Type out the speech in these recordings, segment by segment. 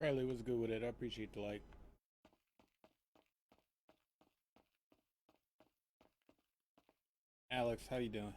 Riley was good with it. I appreciate the like. Alex, how you doing?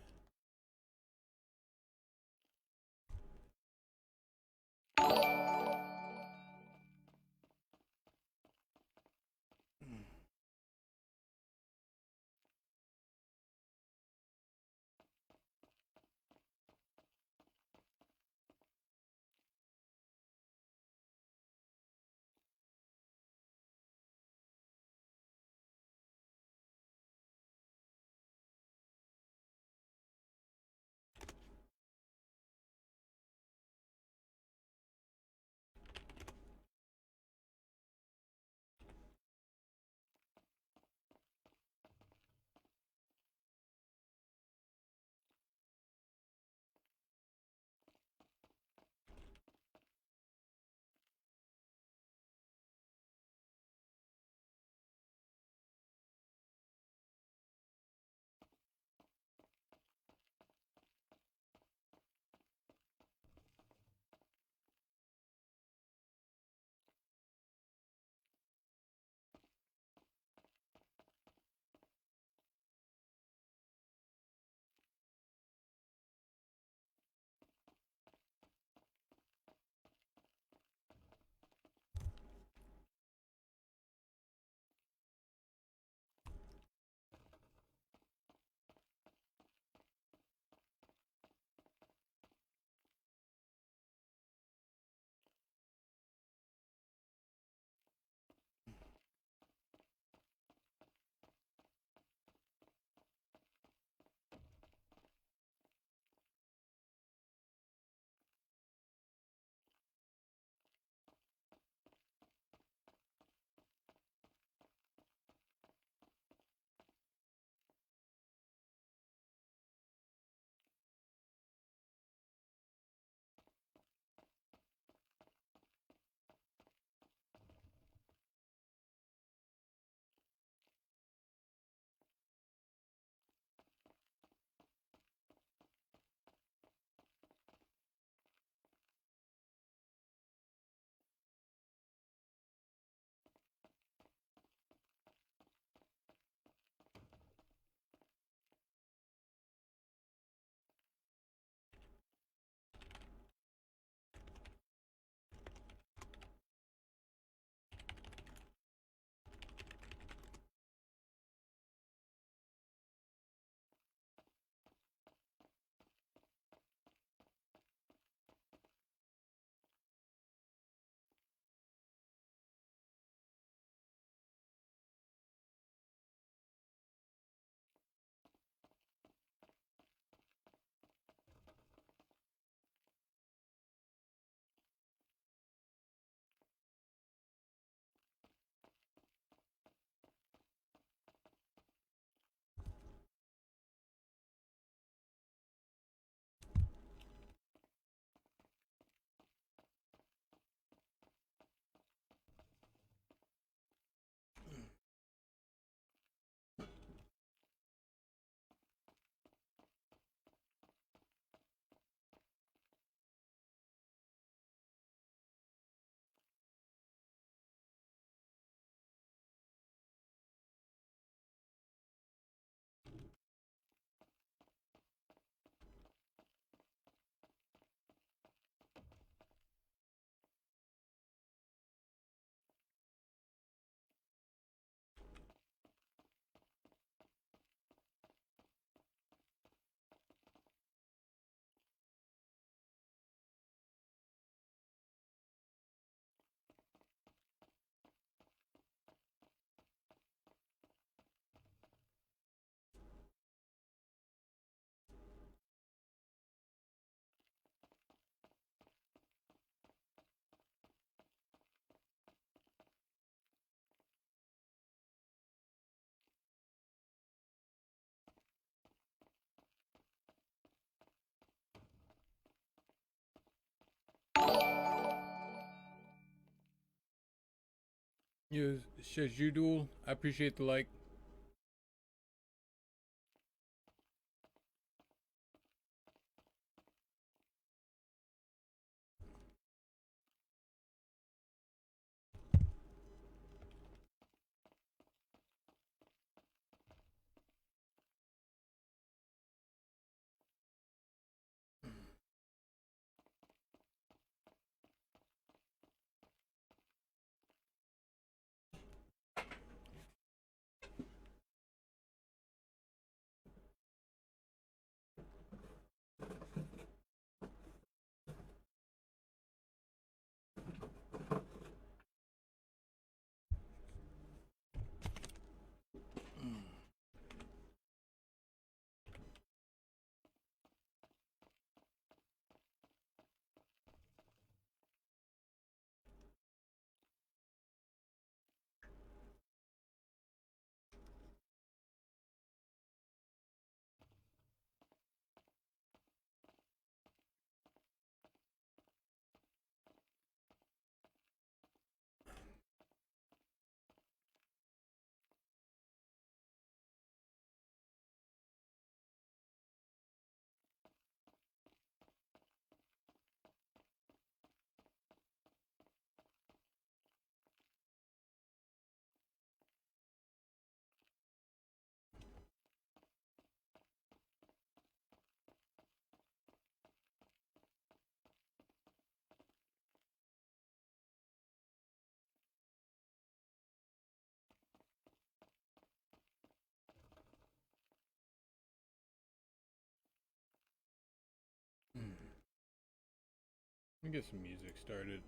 You says you duel. I appreciate the like. Let me get some music started.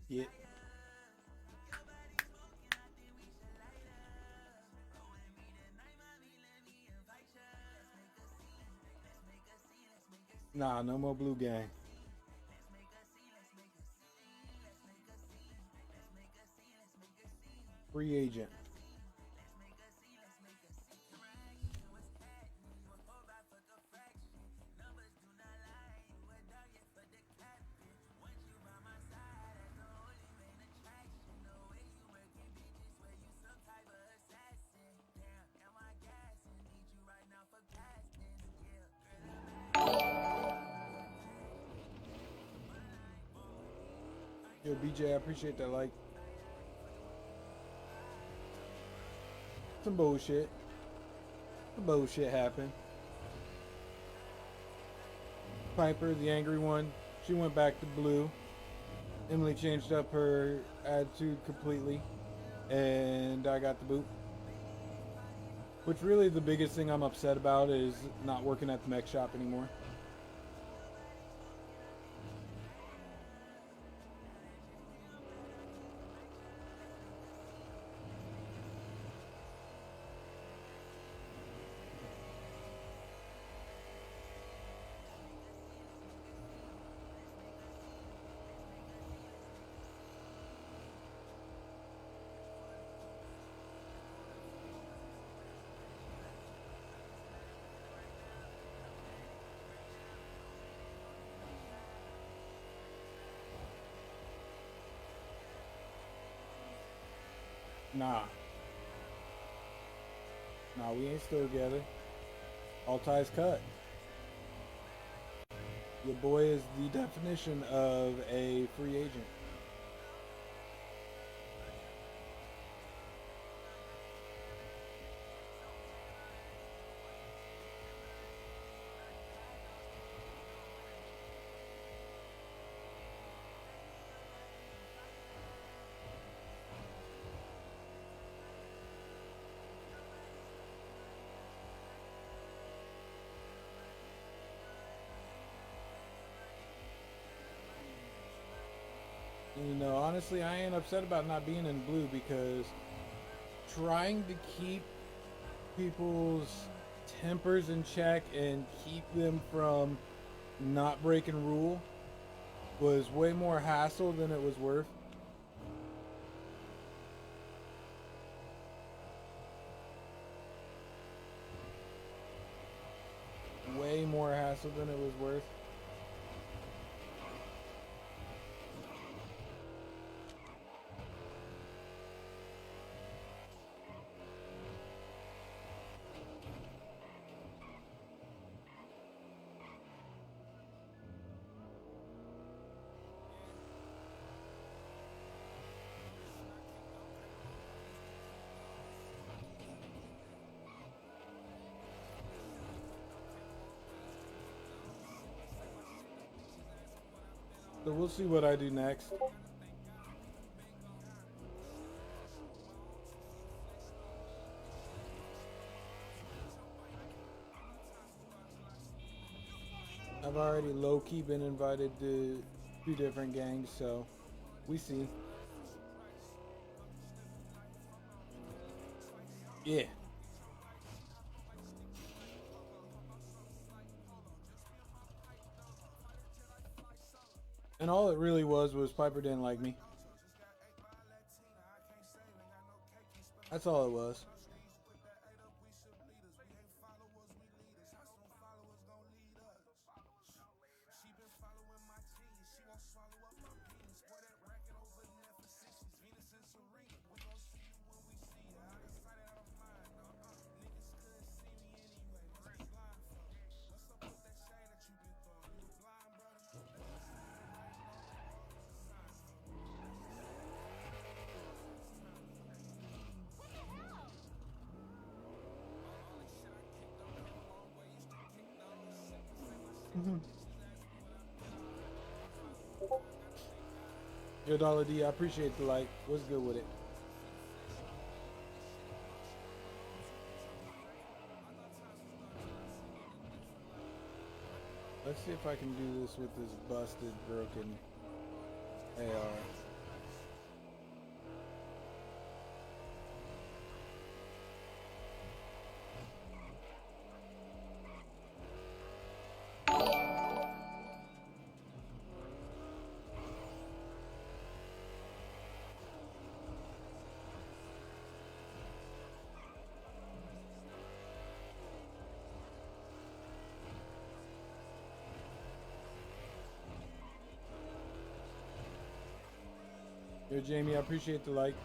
Yeah. Nah, no more Blue Gang. Free agent. Yo, BJ, I appreciate that like. Some bullshit. Some bullshit happened. Piper, the angry one, she went back to blue. Emily changed up her attitude completely, and I got the boot. Which really the biggest thing I'm upset about is not working at the mech shop anymore. Nah, we ain't still together. All ties cut. Your boy is the definition of a free agent. honestly, I ain't upset about not being in blue because trying to keep people's tempers in check and keep them from not breaking rule was way more hassle than it was worth. Way more hassle than it was worth. So we'll see what I do next. I've already low-key been invited to 2 different gangs, so we see. Yeah. And all it really was Piper didn't like me. That's all it was. Yo, Dollar D, I appreciate the like. What's good with it? Let's see if I can do this with this busted, broken AR. Yo, Jamie, I appreciate the like.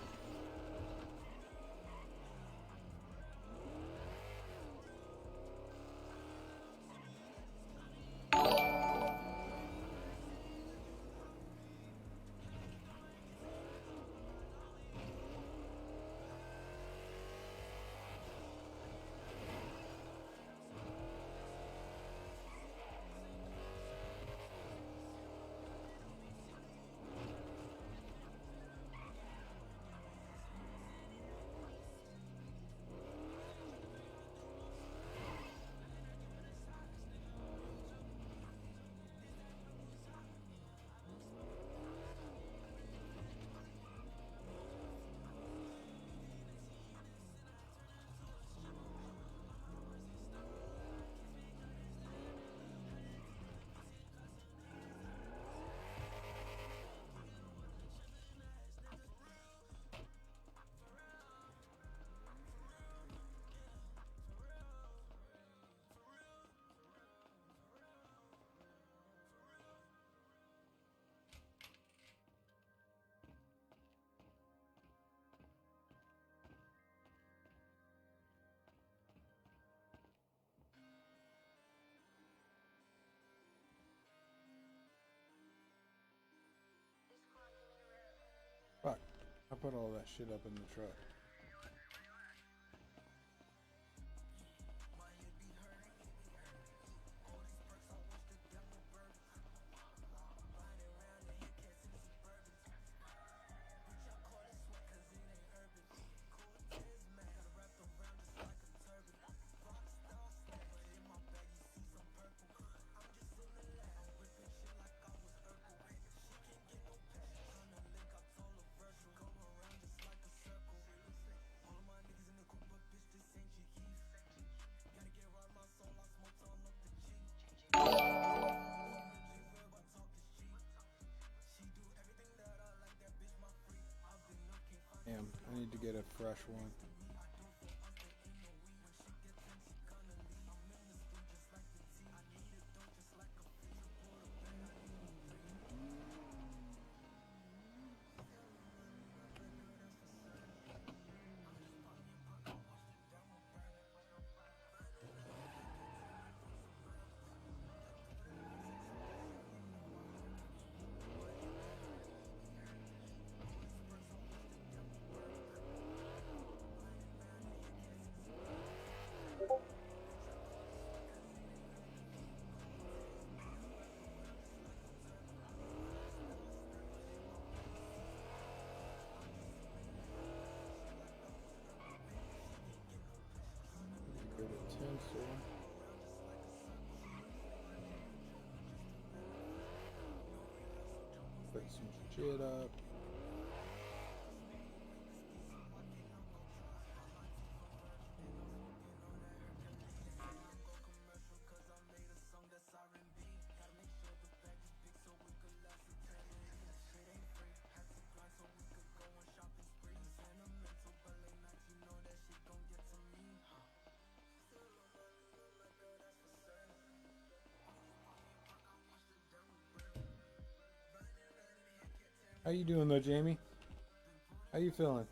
Fuck. I put all that shit up in the truck. get a fresh one. Good utensil. Put some shit up. How you doing though, Jamie? How you feeling?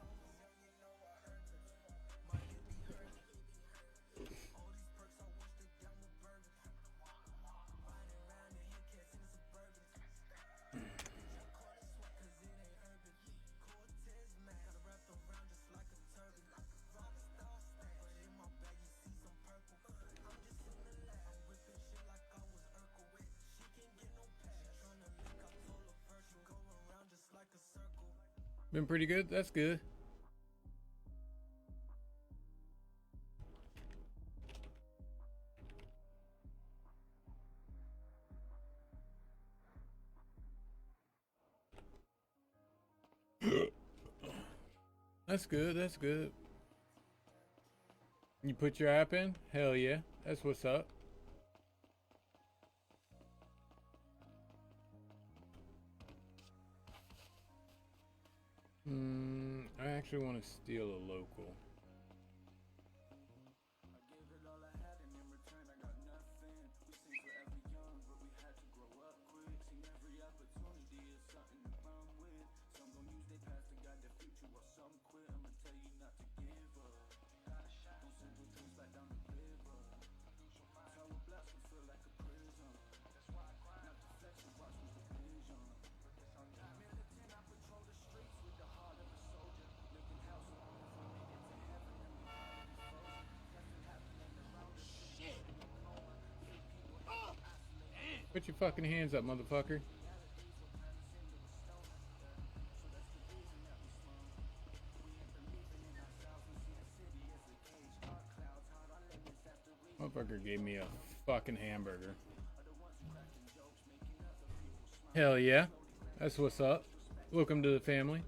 Been pretty good. That's good. That's good. That's good. You put your app in? Hell yeah. That's what's up. I actually want to steal a local. Put your fucking hands up, motherfucker. Motherfucker gave me a fucking hamburger. Hell yeah. That's what's up. Welcome to the family.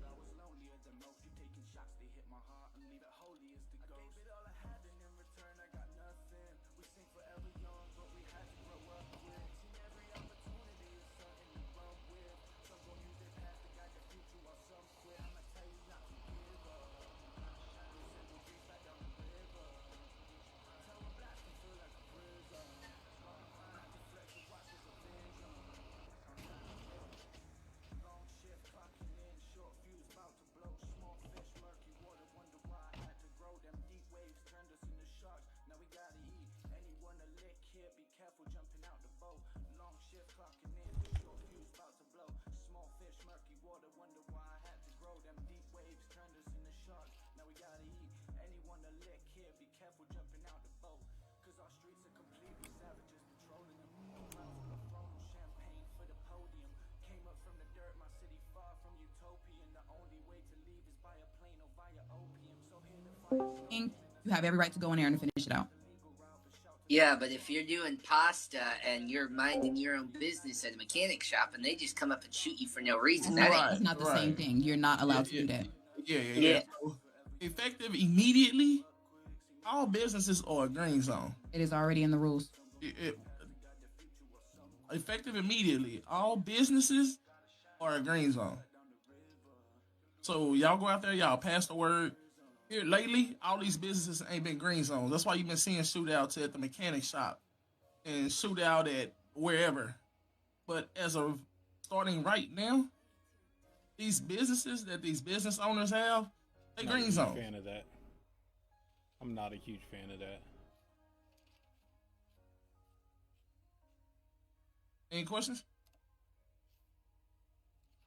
You have every right to go in there and finish it out. Yeah, but if you're doing pasta and you're minding your own business at a mechanic shop and they just come up and shoot you for no reason, that It's not the same thing. You're not allowed to do that. Yeah. So, effective immediately, all businesses are a green zone. It is already in the rules. Effective immediately, all businesses are a green zone. So y'all go out there, y'all pass the word. here lately, all these businesses ain't been green zones. That's why you've been seeing shootouts at the mechanic shop and shootout at wherever. But as of starting right now, these businesses that these business owners have, they green zone. Fan of that. I'm not a huge fan of that. Any questions?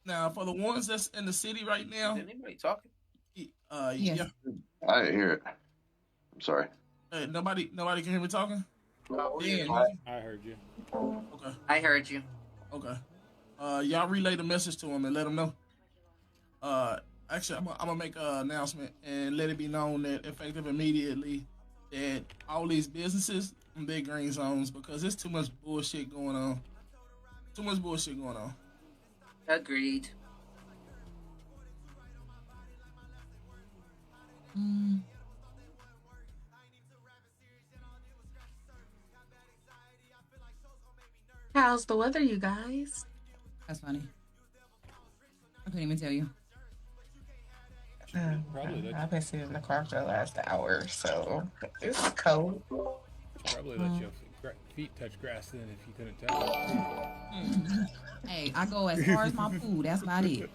Now, for the ones that's in the city right now, Is anybody talking? Yes. yeah. I didn't hear it. I'm sorry. Nobody can hear me talking. Yeah, I heard you. okay, I heard you. okay. Y'all relay the message to them and let them know. Actually, I'm gonna make an announcement and let it be known that effective immediately that all these businesses in big green zones because there's too much bullshit going on. Too much bullshit going on. Agreed. How's the weather, you guys? That's funny. I couldn't even tell you. Probably let I've been sitting in the car for the last hour, so it's cold. probably let your feet touch grass then if you couldn't tell. Hey, I go as far as my pool. That's about it.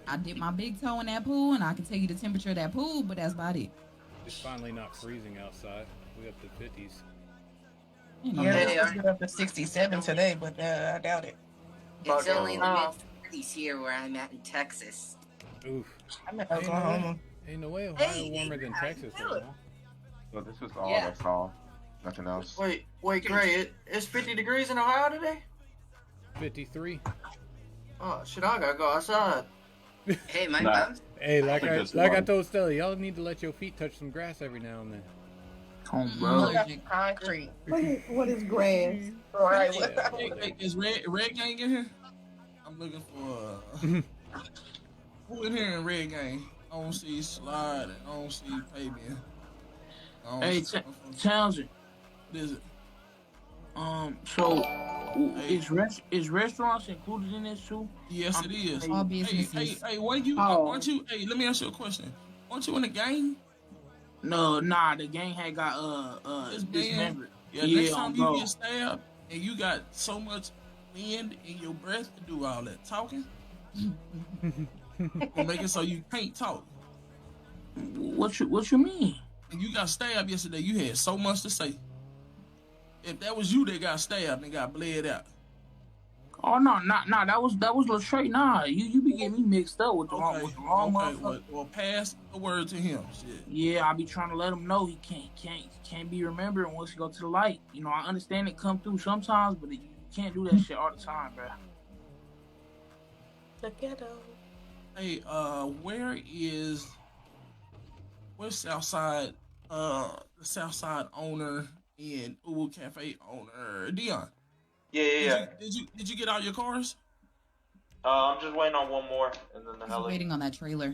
I dip my big toe in that pool, and I can tell you the temperature of that pool, but that's about it. It's finally not freezing outside. We up to 50s. You know, Yeah, Hey, it's up to 67 today, but I doubt it. It's Okay. only in the mid-30s here where I'm at in Texas. Oof. I'm in Oklahoma. Ain't no way Ohio Hey, warmer than how you Texas doing? right now. So this was all Yeah. I saw. Nothing else. Wait, Gray, it's 50 degrees in Ohio today? 53. Oh, shit, I gotta go outside. Hey, my Nah. mom's. Hey, I like think I that's like I one. told Stella, y'all need to let your feet touch some grass every now and then. Come I'm bro. allergic. Concrete. What is grass? All right. Hey, is Red Gang in here? I'm looking for who in here in Red Gang? I don't see Slide and I don't see Fabian. I don't Hey, see- Townsend. What is it? So is restaurants included in this too? Yes, it is. All Hey, businesses. weren't you? Oh. Weren't you? Hey, let me ask you a question. Weren't you in the gang? No, nah, the gang had got dismembered. Yeah. Yeah, Next time bro. you get stabbed and you got so much wind in your breath to do all that talking, gonna make it so you can't talk. What you mean? And you got stabbed yesterday. You had so much to say. If that was you that got stabbed and got bled out. Oh no, that was Latrey. Nah, you be getting me mixed up with the wrong Okay, motherfucker. well, pass the word to him. Shit. Yeah, I be trying to let him know he can't be remembered once he go to the light. You know, I understand it come through sometimes, but you can't do that shit all the time, bro. The ghetto. Hey, where's Southside? The Southside owner and Uwu Cafe owner Dion. Yeah. Did you get all your cars? I'm just waiting on one more, and then the Just heli. waiting on that trailer.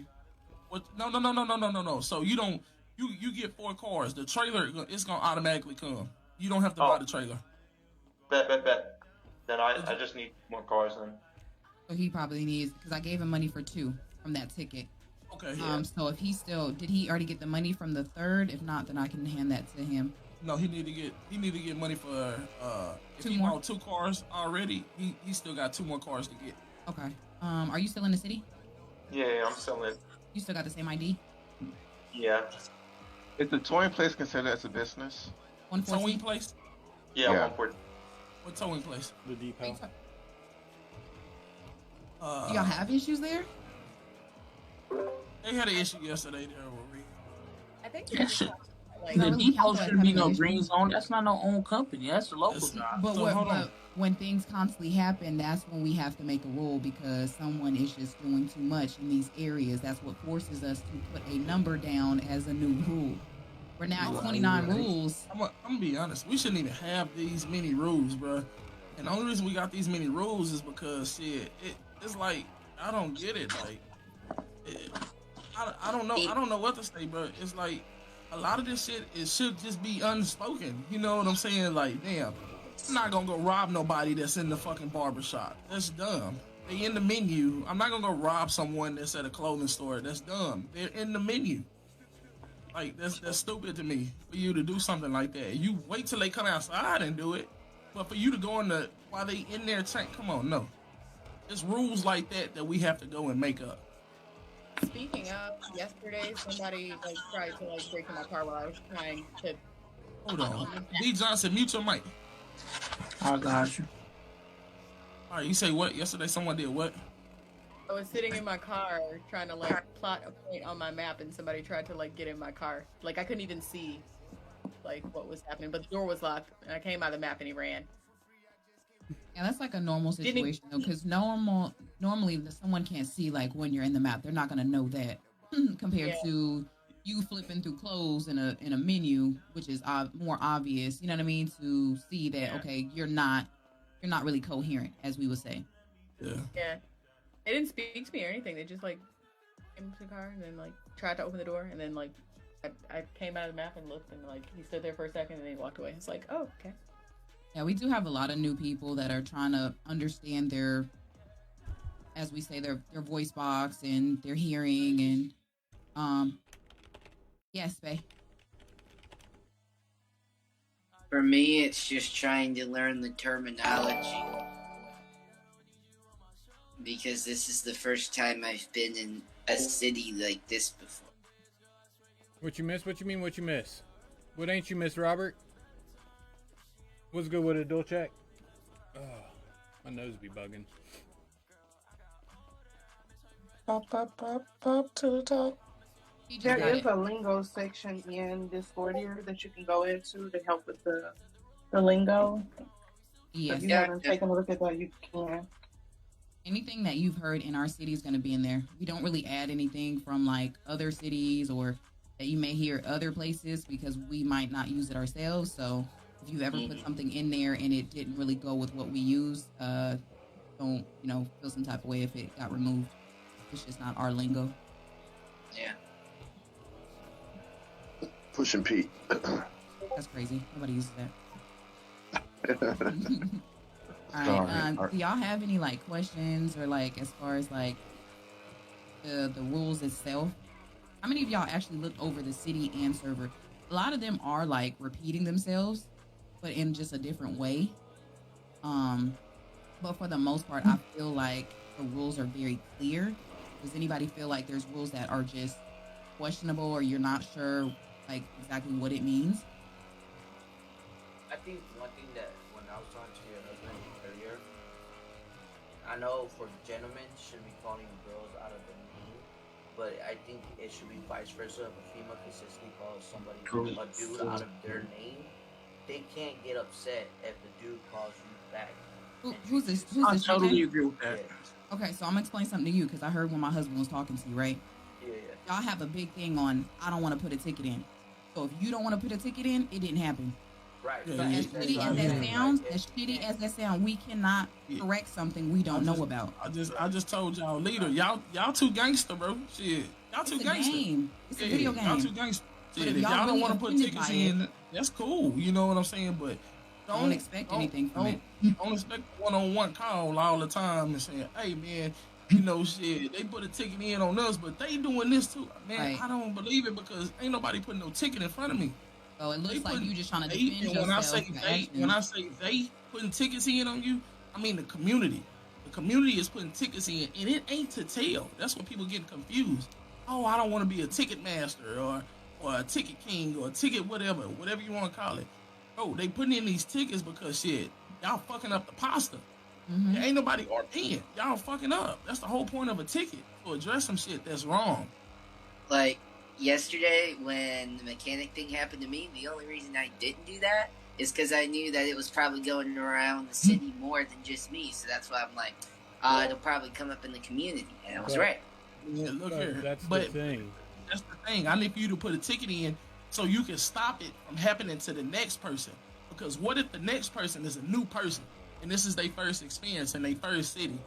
What? No. So you don't. You get 4 cars. The trailer it's gonna automatically come. You don't have to buy the trailer. Bet. Then I just need more cars then. So he probably needs, because I gave him money for 2 from that ticket. Okay. So if he still, did he already get the money from the 3rd? If not, then I can hand that to him. No, he need to get money for if 2 he more? bought 2 cars already, he still got 2 more cars to get. Okay. Are you still in the city? Yeah, I'm selling. You still got the same ID? Yeah. Is the towing place considered as a business? 114? Towing place? Yeah, Yeah. 140. What towing place? The depot. Do y'all have issues there? They had an issue yesterday there where we I think That shit. I The really depot count that shouldn't be having no an issue. green zone. That's not no own company. That's the local That's- job. But, So, hold on. but when things constantly happen, that's when we have to make a rule because someone is just doing too much in these areas. That's what forces us to put a number down as a new rule. We're now at 29 rules. I'm gonna be honest. We shouldn't even have these many rules, bro. And the only reason we got these many rules is because it's like I don't get it. Like I don't know. I don't know what to say, bro. It's like a lot of this shit. It should just be unspoken. You know what I'm saying? Like, damn, I'm not gonna go rob nobody that's in the fucking barbershop. That's dumb. They in the menu. I'm not gonna go rob someone that's at a clothing store. That's dumb. They're in the menu. Like that's stupid to me for you to do something like that. You wait till they come outside and do it, but for you to go in the while they in there, come on, no. It's rules like that we have to go and make up. Speaking of, yesterday somebody like tried to like break in my car while I was trying to. Hold on, D Johnson, mute your mic. I got you. All right, you say what? Yesterday someone did what? I was sitting in my car trying to like plot a point on my map, and somebody tried to like get in my car. Like I couldn't even see like what was happening, but the door was locked, and I came out of the map, and he ran. Yeah, that's like a normal situation though, because normally someone can't see like when you're in the map. They're not gonna know that compared to you flipping through clothes in a menu, which is more obvious. You know what I mean? To see that okay, you're not really coherent, as we would say. Yeah. Yeah. They didn't speak to me or anything. They just like came to the car and then like tried to open the door, and then like I came out of the map and looked, and like he stood there for a second and then he walked away. It's like, oh, okay. Yeah, we do have a lot of new people that are trying to understand their, as we say, their voice box and their hearing and yes, Faye. For me, it's just trying to learn the terminology. Because this is the first time I've been in a city like this before. What you miss? What you mean what you miss? What ain't you miss, Robert? What's good with a dual check? Oh, my nose be bugging. Pop to the top. There is a lingo section in Discord here that you can go into to help with the lingo. Yes. If you haven't taken a look at that, you can. Anything that you've heard in our city is going to be in there. We don't really add anything from like other cities or that you may hear other places because we might not use it ourselves. So if you ever put something in there and it didn't really go with what we use, don't feel some type of way if it got removed. It's just not our lingo. Yeah. Pushing Pete. That's crazy. Nobody uses that. All right. Do y'all have any like questions or like as far as like the rules itself? How many of y'all actually looked over the city and server? A lot of them are like repeating themselves, but in just a different way. But for the most part, I feel like the rules are very clear. Does anybody feel like there's rules that are just questionable or you're not sure like exactly what it means? I think one thing that when I was talking to your husband earlier, I know for gentlemen should be calling girls out of their name, but I think it should be vice versa. If a female consistently calls somebody a dude out of their name, they can't get upset if the dude calls you back. Who's this? I totally agree with that. Okay, so I'm gonna explain something to you because I heard when my husband was talking to you, right? Yeah. Y'all have a big thing on I don't want to put a ticket in. So if you don't want to put a ticket in, it didn't happen. Right. So as shitty as that sounds, we cannot correct something we don't know about. I just told y'all, leader, y'all too gangster, bro. Shit, y'all too gangster. It's a video game. Y'all too gangster. But Shit, if if y'all y'all don't really want to put offended tickets by in, that's cool. You know what I'm saying? But don't expect anything from it. Don't expect one-on-one call all the time and saying, "Hey, man, you know, shit, they put a ticket in on us, but they doing this too." Man, Right. I don't believe it because ain't nobody putting no ticket in front of me. So it looks like you just trying to They, defend and yourself. when I say they putting tickets in on you, I mean the community. The community is putting tickets in, and it ain't to tell. That's what people getting confused. Oh, I don't want to be a ticket master or a ticket king or a ticket whatever you want to call it. Oh, they putting in these tickets because shit, y'all fucking up the pasta. There ain't nobody RPing. Y'all fucking up. That's the whole point of a ticket, to address some shit that's wrong. Like yesterday when the mechanic thing happened to me, the only reason I didn't do that is because I knew that it was probably going around the city more than just me. So that's why I'm like, it'll probably come up in the community. And I was right. Yeah, look here. That's the thing. That's the thing. I need for you to put a ticket in so you can stop it from happening to the next person. Because what if the next person is a new person and this is their first experience in their first city?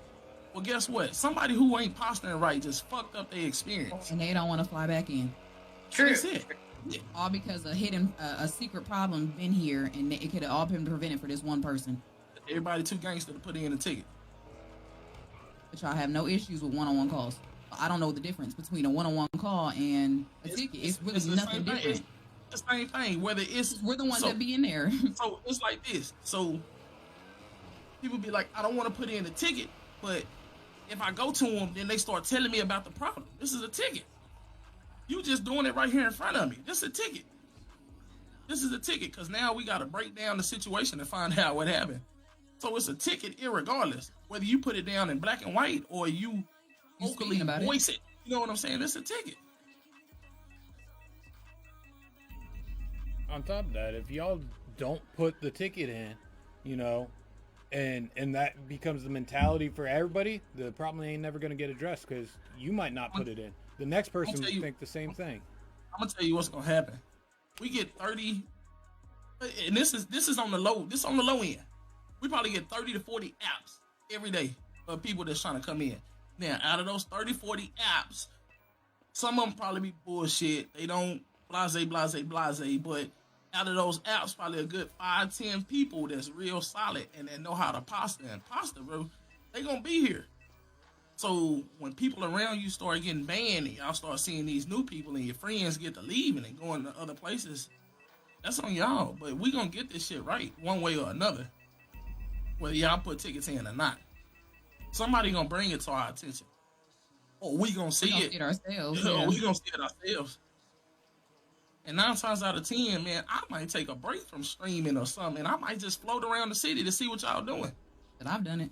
Well, guess what? Somebody who ain't posturing right just fucked up their experience. And they don't want to fly back in. True. That's it. Yeah. All because a secret problem been here, and it could have all been prevented for this one person. Everybody too gangster to put in a ticket. but y'all have no issues with one-on-one calls. I don't know the difference between a one-on-one call and a ticket. It's really nothing different. It's the same thing. Whether we're the ones that be in there. So it's like this. So people be like, I don't want to put in a ticket, but if I go to them, then they start telling me about the problem. This is a ticket. You just doing it right here in front of me. This is a ticket. This is a ticket because now we got to break down the situation and find out what happened. So it's a ticket irregardless. Whether you put it down in black and white or you vocally voice it. You know what I'm saying? It's a ticket. On top of that, if y'all don't put the ticket in, you know, and that becomes the mentality for everybody, the problem ain't never going to get addressed because you might not put it in. The next person will think the same thing. I'm going to tell you what's going to happen. We get 30, and this is on the low. This is on the low end. We probably get 30 to 40 apps every day of people that's trying to come in. Now, out of those 30, 40 apps, some of them probably be bullshit. They don't blase, but out of those apps, probably a good 5, 10 people that's real solid and that know how to pasta, bro, they gonna be here. So when people around you start getting banned and y'all start seeing these new people and your friends get to leaving and going to other places, that's on y'all. But we gonna get this shit right one way or another, whether y'all put tickets in or not. Somebody gonna bring it to our attention, or we gonna see it ourselves. Or we gonna see it ourselves. And 9 times out of 10, man, I might take a break from streaming or something, and I might just float around the city to see what y'all doing. But I've done it.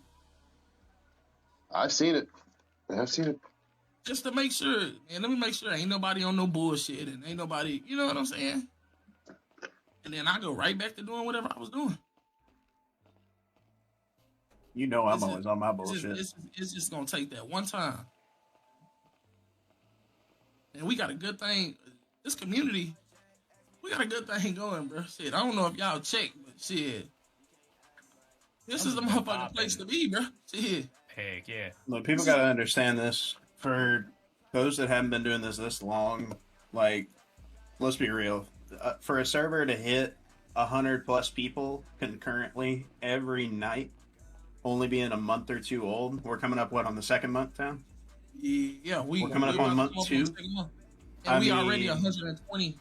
I've seen it. Just to make sure, and let me make sure ain't nobody on no bullshit and ain't nobody, you know what I'm saying? And then I go right back to doing whatever I was doing. You know I'm always on my bullshit. It's just going to take that one time. And we got a good thing. This community, we got a good thing going, bro. Shit, I don't know if y'all check, but shit. This is the motherfucking place to be, bro. Shit. Heck yeah. Look, people got to understand this. For those that haven't been doing this long, like, let's be real. For a server to hit 100+ people concurrently every night, only being a month or 2 old, we're coming up, on the 2nd month now? Yeah, we're coming up on month 2. And we already 120.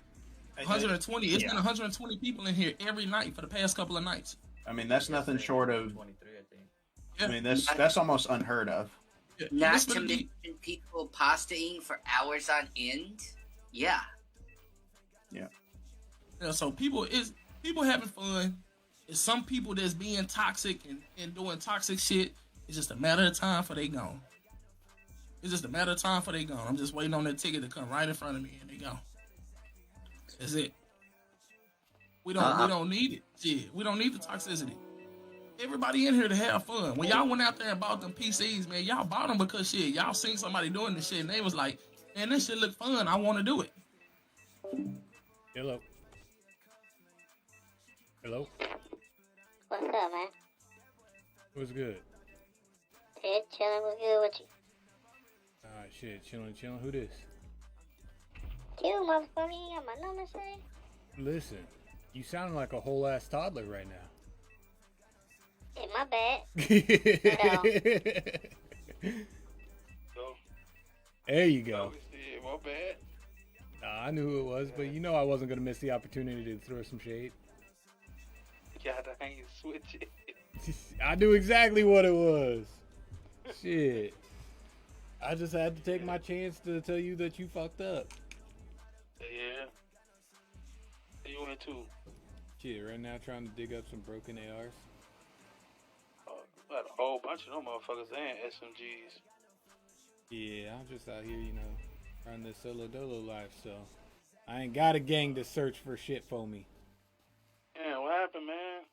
120. It's been 120 people in here every night for the past couple of nights. I mean, that's nothing short of. I mean, that's almost unheard of. Not to mention people pasta eating for hours on end. Yeah. Yeah. Yeah. So people having fun. It's some people that's being toxic and doing toxic shit. It's just a matter of time for they gone. It's just a matter of time for they gone. I'm just waiting on that ticket to come right in front of me and they gone. That's it. We don't need it. Shit, we don't need the toxicity. Everybody in here to have fun. When y'all went out there and bought them PCs, man, y'all bought them because shit, y'all seen somebody doing this shit and they was like, man, this shit look fun. I want to do it. Hello. What's up, man? What's good? Shit, chilling. What's good with you? Shit, chilling. Who this? You, motherfucker, you got my number saved? Listen, you sound like a whole ass toddler right now. Hey, my bad. There you go. Yeah, my bad. Nah, I knew who it was, but you know I wasn't gonna miss the opportunity to throw some shade. Gotta hang and switch it. I knew exactly what it was. Shit. I just had to take my chance to tell you that you fucked up. Yeah. You went too. Shit, right now trying to dig up some broken ARs. Got a whole bunch of them motherfuckers and SMGs. Yeah, I'm just out here, you know, trying this solo dolo life, so I ain't got a gang to search for shit for me. Yeah, what happened, man?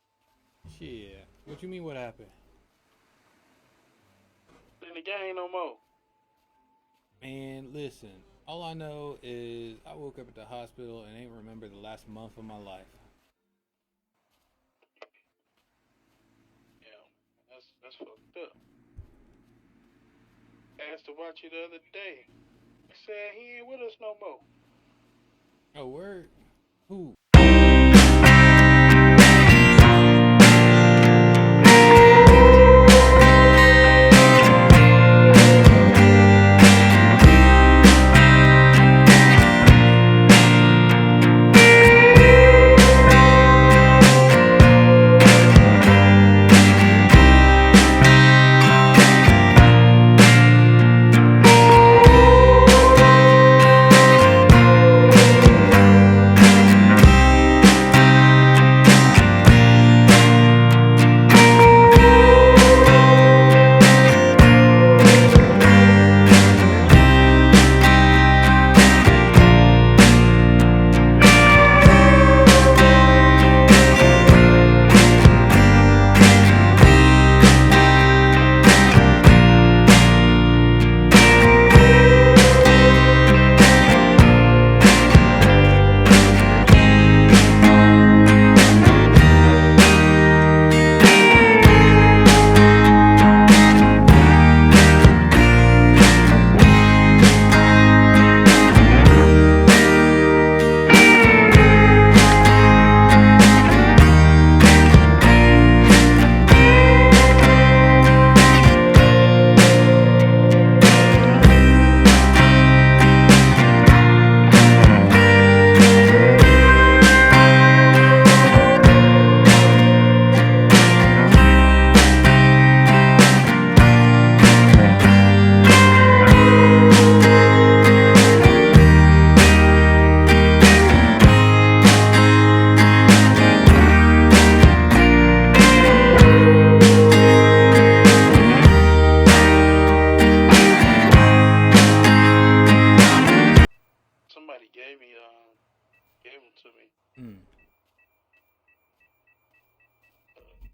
Shit. What you mean what happened? In the game no more. Man, listen, all I know is I woke up at the hospital and ain't remember the last month of my life. Yeah, that's fucked up. Asked to watch you the other day. He said he ain't with us no more. Oh, word? Who?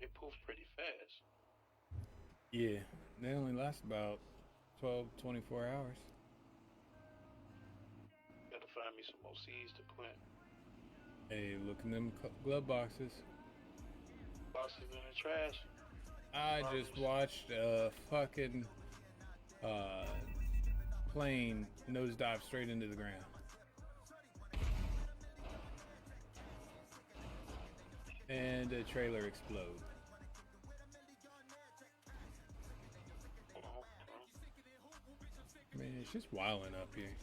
They poof pretty fast. Yeah, they only last about 12, 24 hours. Gotta find me some more seeds to plant. Hey, look in them glove boxes. Boxes in the trash. I just watched a fucking plane nosedive straight into the ground. And a trailer explode. Man, it's just wilding up here.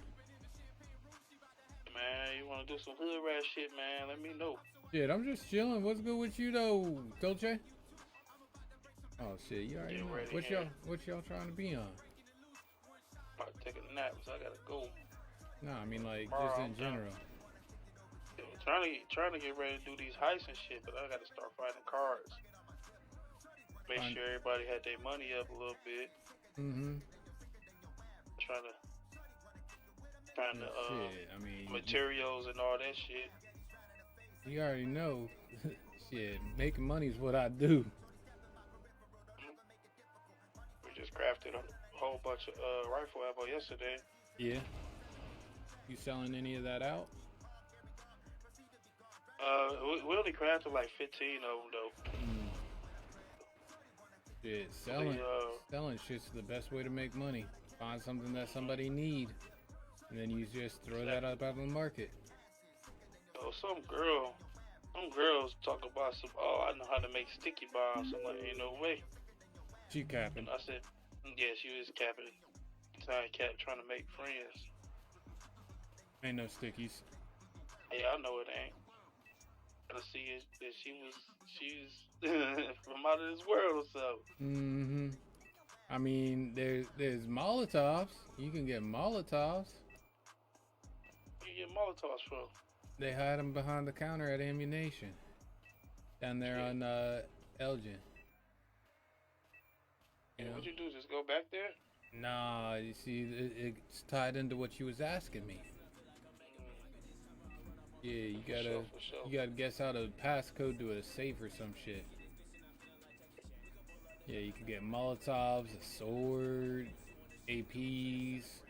Man, you wanna do some hood rat shit, man? Let me know. Shit, I'm just chilling. What's good with you though, Dolce? Oh shit, you already know. What y'all trying to be on? About to take a nap, so I gotta go. Nah, I mean like just in general. Yeah, trying to get ready to do these heists and shit, but I gotta start finding cards. Make sure everybody had their money up a little bit. Mm-hmm. Trying to shit, I mean, materials and all that shit. You already know. Shit, making money is what I do. We just crafted a whole bunch of rifle ammo yesterday. Yeah. You selling any of that out? We only crafted like 15 of them though. Shit, selling shit's the best way to make money. Find something that somebody need, and then you just throw that up out on the market. Oh, some girls talk about some. Oh, I know how to make sticky bombs. I'm like, ain't no way. She capping. And I said, yeah, she was capping. Trying to make friends. Ain't no stickies. Yeah, I know it ain't. I see it that she's from out of this world or so. Mm-hmm. I mean, there's Molotovs. You can get Molotovs. Where you get Molotovs from? They hide them behind the counter at Ammunition. Down there on Elgin. Yeah, what'd you do? Just go back there? Nah, you see, it's tied into what you was asking me. Yeah, you gotta guess how to passcode to a safe or some shit. Yeah, you can get Molotovs, a sword, APs,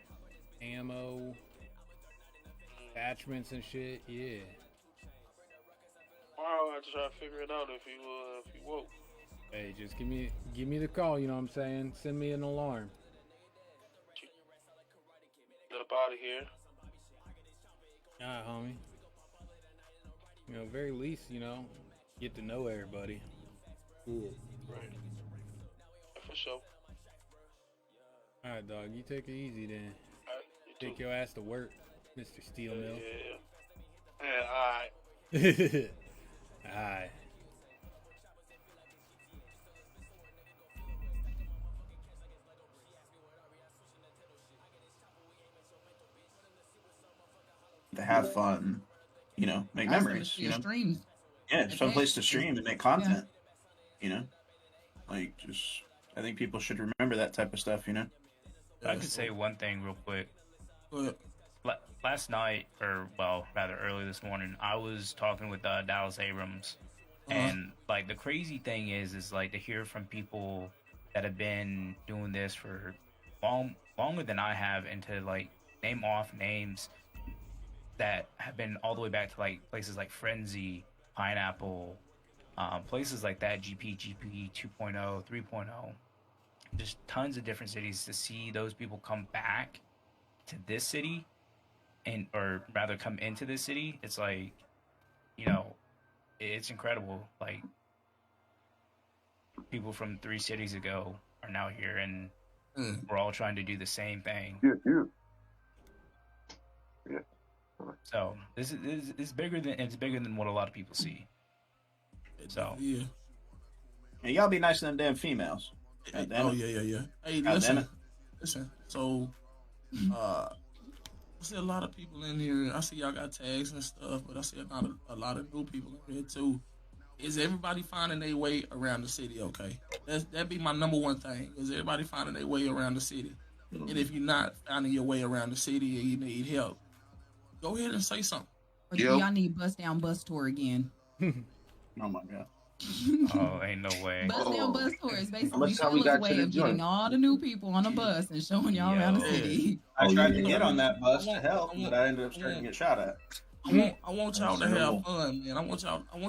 ammo, attachments and shit. Yeah. I'll have to try to figure it out if you woke. Hey, just give me the call. You know what I'm saying? Send me an alarm. Get up out of here. Alright, homie. You know, very least, you know, get to know everybody. Right. For sure. Alright, dog. You take it easy then. Alright, take your ass to work, Mr. Steel Mill. Yeah, alright. Alright. To have fun, you know, make memories. You know, streams. Yeah, it's a fun place to stream and make content. You know, like just I think people should remember that type of stuff. You know, I could say one thing real quick. Go ahead. Last night, or well, rather early this morning, I was talking with Dallas Abrams, and like the crazy thing is like to hear from people that have been doing this for longer than I have, and to like name off names that have been all the way back to like places like Frenzy, Pineapple, places like that, GP 2.0, 3.0, just tons of different cities, to see those people come back to this city, and or rather come into this city. It's like, you know, it's incredible. Like people from 3 cities ago are now here, and we're all trying to do the same thing. Yeah. So this is bigger than what a lot of people see. So yeah, and y'all be nice to them damn females. Oh yeah. Hey, listen. So, I see a lot of people in here. I see y'all got tags and stuff, but I see a lot of new people in here too. Is everybody finding their way around the city? Okay, that'd be my number one thing. Is everybody finding their way around the city? And if you're not finding your way around the city and you need help, go ahead and say something. Or do y'all need Bust Down Bus Tour again? Oh my god. Oh, ain't no way. Bus down bus tours, basically much time we Sheila's got to way the of getting joint? all the new people on a bus and showing y'all around the Yo. city. I Oh, tried yeah. to get on that bus I to want- help, I want- but I ended up I starting to want- get shot at. I want y'all to have fun, man. I want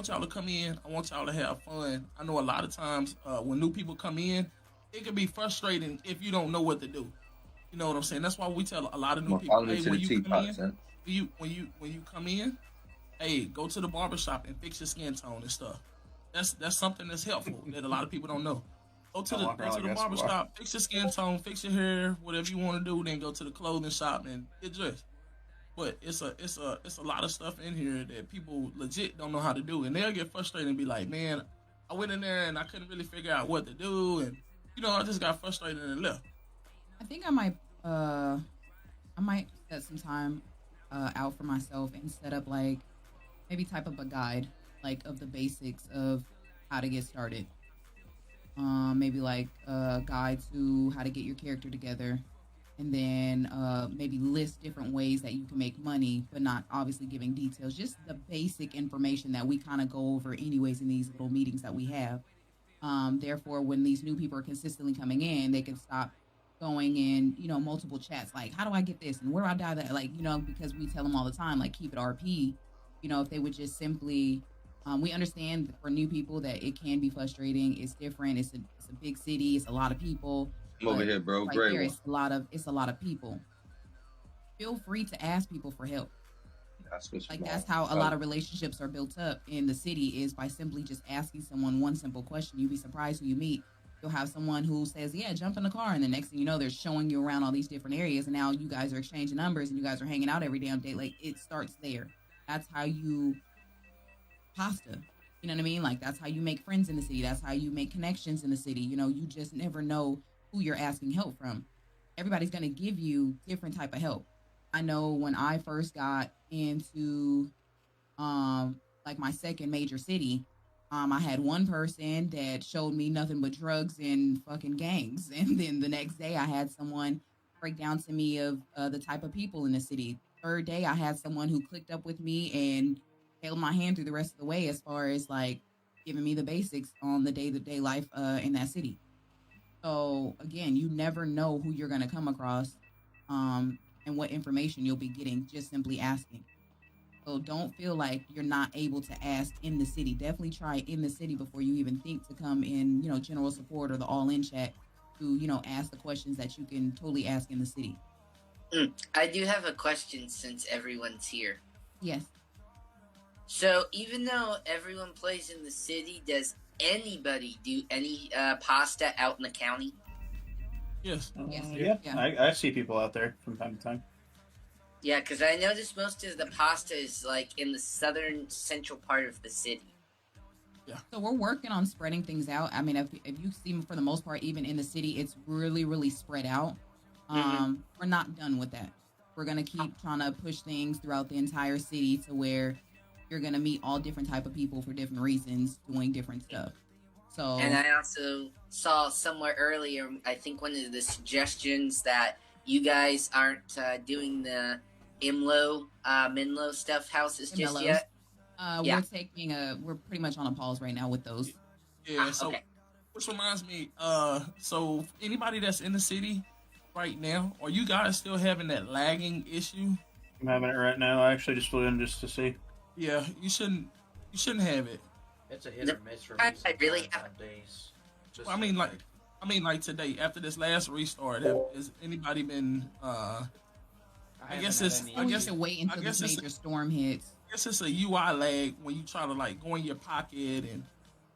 y'all to come in. I want y'all to have fun. I know a lot of times when new people come in, it can be frustrating if you don't know what to do. You know what I'm saying? That's why we tell a lot of new people, Follow me hey, to when the you come teapot, in, son. when you come in, hey, go to the barbershop and fix your skin tone and stuff. That's something that's helpful that a lot of people don't know. Go to the barbershop, fix your skin tone, fix your hair, whatever you want to do, then go to the clothing shop and get dressed. But it's a lot of stuff in here that people legit don't know how to do, and they'll get frustrated and be like, "Man, I went in there and I couldn't really figure out what to do, and I just got frustrated and left." I think I might set some time out for myself and set up like maybe type up a guide like of the basics of how to get started. Maybe like a guide to how to get your character together, and then maybe list different ways that you can make money, but not obviously giving details. Just the basic information that we kind of go over anyways in these little meetings that we have. Therefore, when these new people are consistently coming in, they can stop going in, multiple chats like, how do I get this and where do I die that? Like, because we tell them all the time, like, keep it RP. If they would just simply, we understand that for new people that it can be frustrating. It's different. It's a big city. It's a lot of people. I'm over here, bro. Right Great there, one. it's a lot of people. Feel free to ask people for help. That's how a lot of relationships are built up in the city, is by simply just asking someone one simple question. You'd be surprised who you meet. You'll have someone who says, yeah, jump in the car. And the next thing you know, they're showing you around all these different areas. And now you guys are exchanging numbers and you guys are hanging out every damn day. Like, it starts there. That's how you pasta. You know what I mean? Like, that's how you make friends in the city. That's how you make connections in the city. You just never know who you're asking help from. Everybody's going to give you different type of help. I know when I first got into like my second major city, I had one person that showed me nothing but drugs and fucking gangs. And then the next day I had someone break down to me of the type of people in the city. Third day I had someone who clicked up with me and held my hand through the rest of the way as far as like giving me the basics on the day-to-day life in that city. So again, you never know who you're going to come across and what information you'll be getting just simply asking. So don't feel like you're not able to ask in the city. Definitely try in the city before you even think to come in, general support or the all-in chat to, ask the questions that you can totally ask in the city. I do have a question since everyone's here. Yes. So even though everyone plays in the city, does anybody do any pasta out in the county? Yes. Yeah. I see people out there from time to time. Yeah, because I noticed most of the pasta is like in the southern central part of the city. Yeah. So we're working on spreading things out. I mean, if you see, for the most part, even in the city, it's really, really spread out. We're not done with that. We're going to keep trying to push things throughout the entire city to where you're going to meet all different type of people for different reasons doing different stuff. So, and I also saw somewhere earlier, I think one of the suggestions that you guys aren't doing the Minlo stuff houses just Millows. yet. We're pretty much on a pause right now with those. Yeah. So, which reminds me, so anybody that's in the city right now, are you guys still having that lagging issue? I'm having it right now. I actually just flew in just to see. Yeah, you shouldn't have it. It's a hit or miss for me. I really have days. I mean, like today, after this last restart, has anybody been? I guess it's. I guess to wait until this major storm hits. I guess it's a UI lag when you try to like go in your pocket and,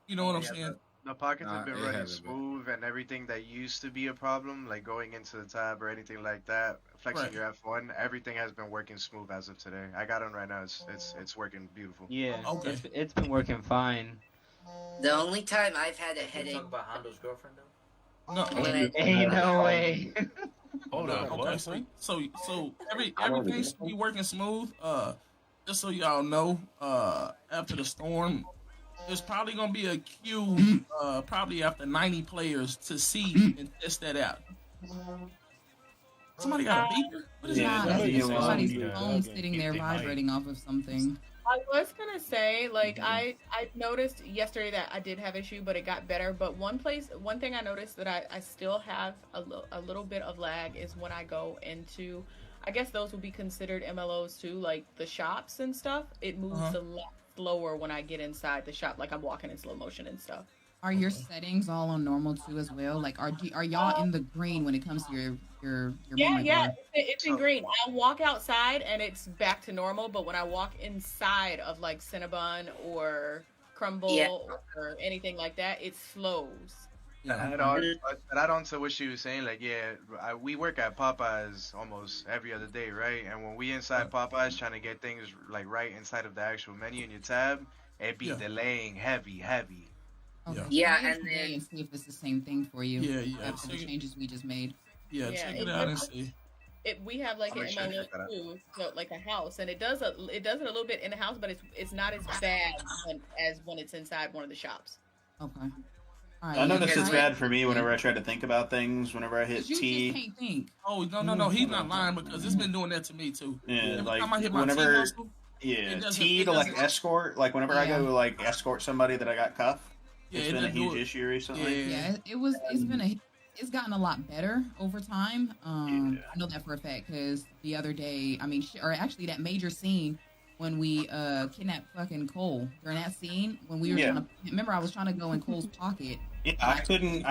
you know what I'm saying. The pockets have been running smooth, and everything that used to be a problem, like going into the tab or anything like that, flexing your F1, everything has been working smooth as of today. I got on right now; it's working beautiful. Yeah, it's been working fine. The only time I've had a headache. Talk about Hondo's girlfriend though. No, ain't no way. Hold on. Okay, so everything should be working smooth. Just so y'all know, after the storm, there's probably gonna be a queue, probably after 90 players to see and test that out. Somebody got a beeper? What is that? Somebody's phone sitting there vibrating off of something. I was gonna say, like, I noticed yesterday that I did have issue, but it got better. But one thing I noticed that I still have a little bit of lag is when I go into, I guess those would be considered MLOs too, like the shops and stuff. It moves a lot slower when I get inside the shop, like I'm walking in slow motion and stuff. Are your settings all on normal too as well? Like, are y'all in the green when it comes to your memory bar? It's in green. I walk outside and it's back to normal, but when I walk inside of like Cinnabon or Crumble or anything like that, it slows. Add on to what she was saying, like, we work at Popeyes almost every other day, right? And when we inside Popeyes trying to get things like right inside of the actual menu in your tab, it be delaying heavy. Okay. Yeah, So and then see if it's the same thing for you. Yeah. After the changes we just made. Yeah, check it out and see. We have like an MLO too, so like a house, and it does it a little bit in the house, but it's not as bad as when it's inside one of the shops. Okay. Right, I noticed it's bad for me whenever I try to think about things. Whenever I hit You T. just can't think. Oh no, he's not lying because it's been doing that to me too. Yeah, Every like time I hit my whenever. T muscle, T to like escort. Like whenever I go like escort somebody that I got cuffed. It's been a huge issue recently. Yeah, it's gotten a lot better over time. I know that for a fact because the other day, I mean, or actually that major scene when we kidnapped fucking Cole, during that scene when we were trying to remember, I was trying to go in Cole's pocket. Yeah, I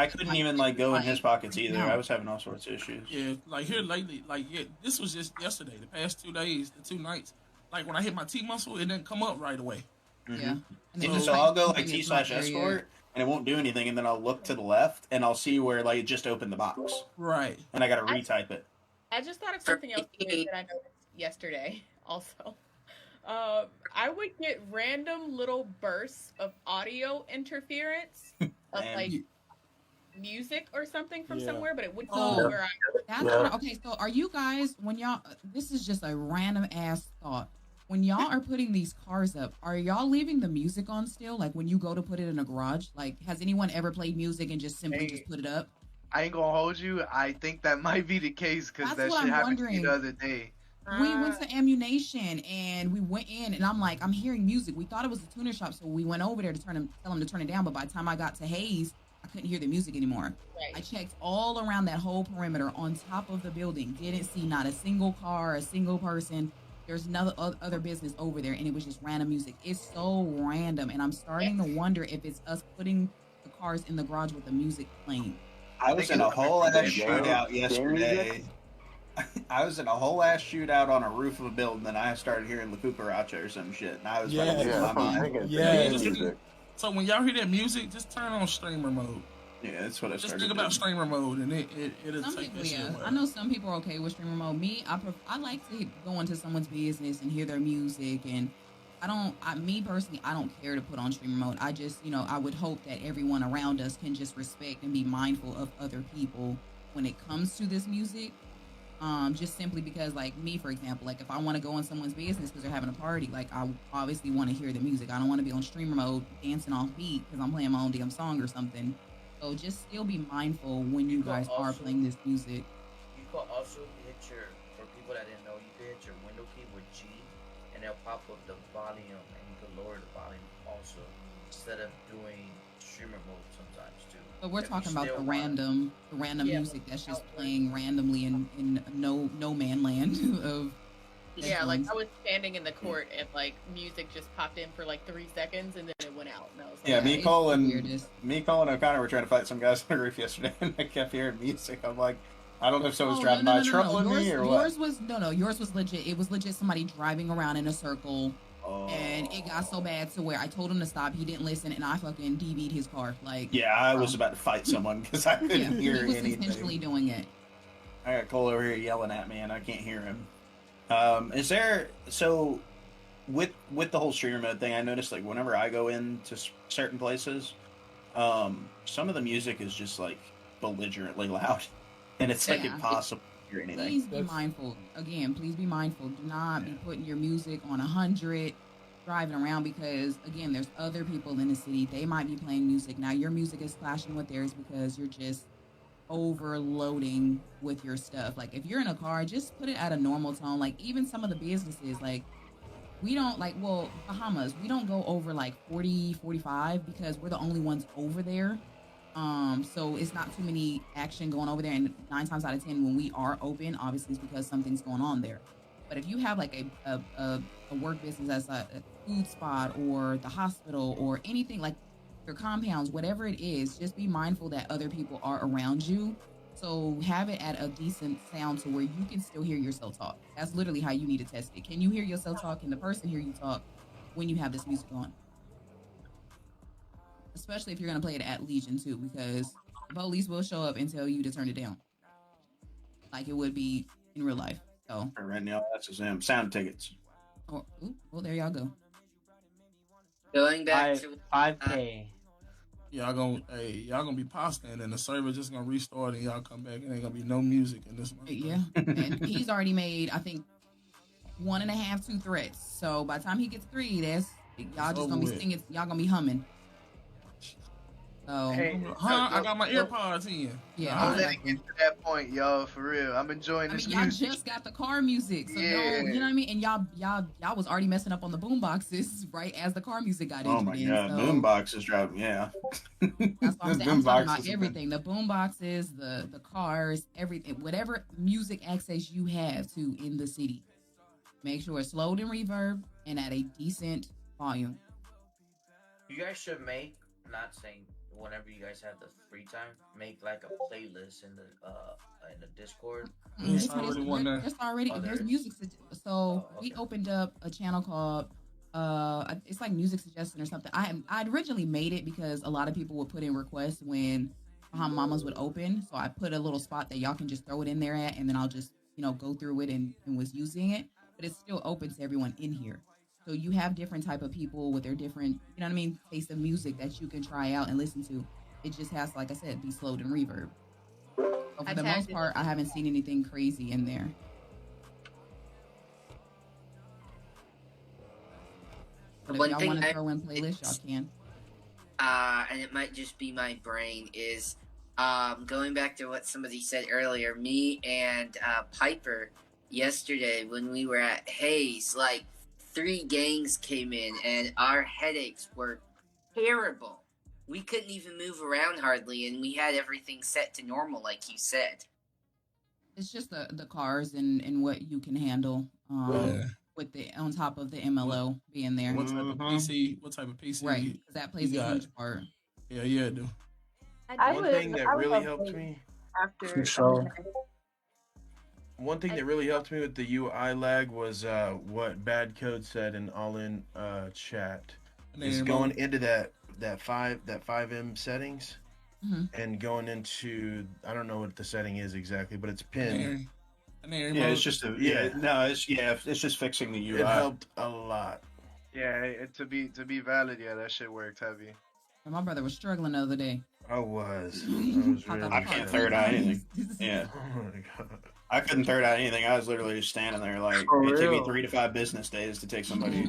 couldn't even like go in his pockets either. I was having all sorts of issues. Yeah, like here lately, this was just yesterday, the past 2 days, the 2 nights. Like when I hit my T muscle, it didn't come up right away. Yeah. So I'll go like T/escort and it won't do anything, and then I'll look to the left and I'll see where like it just opened the box. Right. And I gotta retype it. I just thought of something else weird that I noticed yesterday also. I would get random little bursts of audio interference of like music or something from somewhere, but it wouldn't go where I. Okay, so are you guys when y'all? This is just a random ass thought. When y'all are putting these cars up, are y'all leaving the music on still? Like when you go to put it in a garage? Like, has anyone ever played music and just simply just put it up? I ain't gonna hold you. I think that might be the case because that shit happened to me the other day. We went to Ammunition and we went in and I'm hearing music. We thought it was a tuner shop, so we went over there to tell him to turn it down. But by the time I got to Hayes, I couldn't hear the music anymore. Right. I checked all around that whole perimeter on top of the building. Didn't see not a single car, a single person. There's no other business over there, and it was just random music. It's so random, and I'm starting to wonder if it's us putting the cars in the garage with the music playing. I was in a whole ass shootout yesterday. I was in a whole ass shootout on a roof of a building, and I started hearing La Cucaracha or some shit, and I was about to lose my mind. So when y'all hear that music, just turn on streamer mode. Yeah, that's what I started Just think about streamer mode, and it'll some take people, that shit away. I know some people are okay with streamer mode. Me, I like to go into someone's business and hear their music, and me personally, I don't care to put on streamer mode. I just, I would hope that everyone around us can just respect and be mindful of other people when it comes to this music. Just simply because, like me, for example, like if I want to go in someone's business because they're having a party, like I obviously want to hear the music. I don't want to be on streamer mode dancing off beat because I'm playing my own damn song or something. So just still be mindful when you guys are playing this music. You could also hit for people that didn't know, you could hit your window key with G, and it'll pop up the volume, and you could lower the volume also, instead of doing streamer mode sometimes too. But we're talking about the random music that's just playing randomly in no man land of. Yeah, like I was standing in the court and like music just popped in for like 3 seconds and then it went out. And I was like, me, Cole, and O'Connor were trying to fight some guys on the roof yesterday, and I kept hearing music. I'm like, I don't know if someone's driving by troubling me or what. Yours was legit. It was legit somebody driving around in a circle, and it got so bad to where I told him to stop. He didn't listen, and I fucking DV'd his car. Like, yeah, I was about to fight someone because I couldn't hear anything. He was intentionally doing it. I got Cole over here yelling at me, and I can't hear him. Is there with the whole streamer mode thing? I noticed like whenever I go into certain places, some of the music is just like belligerently loud, and it's like impossible to hear anything. Please be mindful. Again, please be mindful. Do not be putting your music on 100 driving around because again, there's other people in the city. They might be playing music. Now your music is clashing with theirs because you're just overloading with your stuff. Like if you're in a car, just put it at a normal tone. Like even some of the businesses, like we don't like, well, Bahamas, we don't go over like 40, 45 because we're the only ones over there. So it's not too many action going over there. And 9 times out of 10, when we are open, obviously it's because something's going on there. But if you have like a work business as a food spot or the hospital or anything like your compounds, whatever it is, just be mindful that other people are around you. So have it at a decent sound to where you can still hear yourself talk. That's literally how you need to test it. Can you hear yourself talk? Can the person hear you talk when you have this music on? Especially if you're going to play it at Legion too, because the police will show up and tell you to turn it down. Like it would be in real life. So right now, that's his sound tickets. Oh, well, there y'all go. Going back to 5K. Y'all gonna be posting, and the server just gonna restart, and y'all come back, and ain't gonna be no music in this one. Yeah, and he's already made, I think, 1.5, 2 threats. So by the time he gets 3, y'all just gonna be singing. Y'all gonna be humming. So, I got my earpods in. Yeah, I'm letting get to that point, y'all. For real, I'm enjoying this music. Y'all just got the car music, so you know what I mean. And y'all was already messing up on the boom boxes right as the car music got Oh entered my in. god, So boom boxes dropping. Yeah, that's what I'm saying. I'm talking about everything: the boom boxes, the cars, everything, whatever music access you have to in the city. Make sure it's slowed in reverb and at a decent volume. You guys should make, not saying whenever you guys have the free time, make like a playlist in the Discord. There's music. So we opened up a channel called it's like music suggestion or something. I originally made it because a lot of people would put in requests when Mamas would open. So I put a little spot that y'all can just throw it in there at, and then I'll just go through it and was using it. But it's still open to everyone in here. So you have different type of people with their different, taste of music that you can try out and listen to. It just has, like I said, be slowed in reverb. So for the most part, I haven't seen anything crazy in there. But if y'all want to throw in playlists, y'all can. And it might just be my brain, is going back to what somebody said earlier, me and Piper yesterday when we were at Hayes, like 3 gangs came in and our headaches were terrible. We couldn't even move around hardly, and we had everything set to normal, like you said. It's just the cars and what you can handle with the on top of the MLO being there. What type of PC? What type of PC? Right, because that plays a huge part. Yeah, it do. One thing that really helped me. One thing that really helped me with the UI lag was what Bad Code said in All In chat. Is going into that 5M settings and going into, I don't know what the setting is exactly, but it's pinned. Yeah, it's just it's just fixing the UI. It helped a lot. Yeah, to be valid, yeah, that shit worked heavy. My brother was struggling the other day. I was really I can't third eye anything. Yeah. Oh my god. I couldn't third eye anything. I was literally just standing there like it took me 3 to 5 business days to take somebody,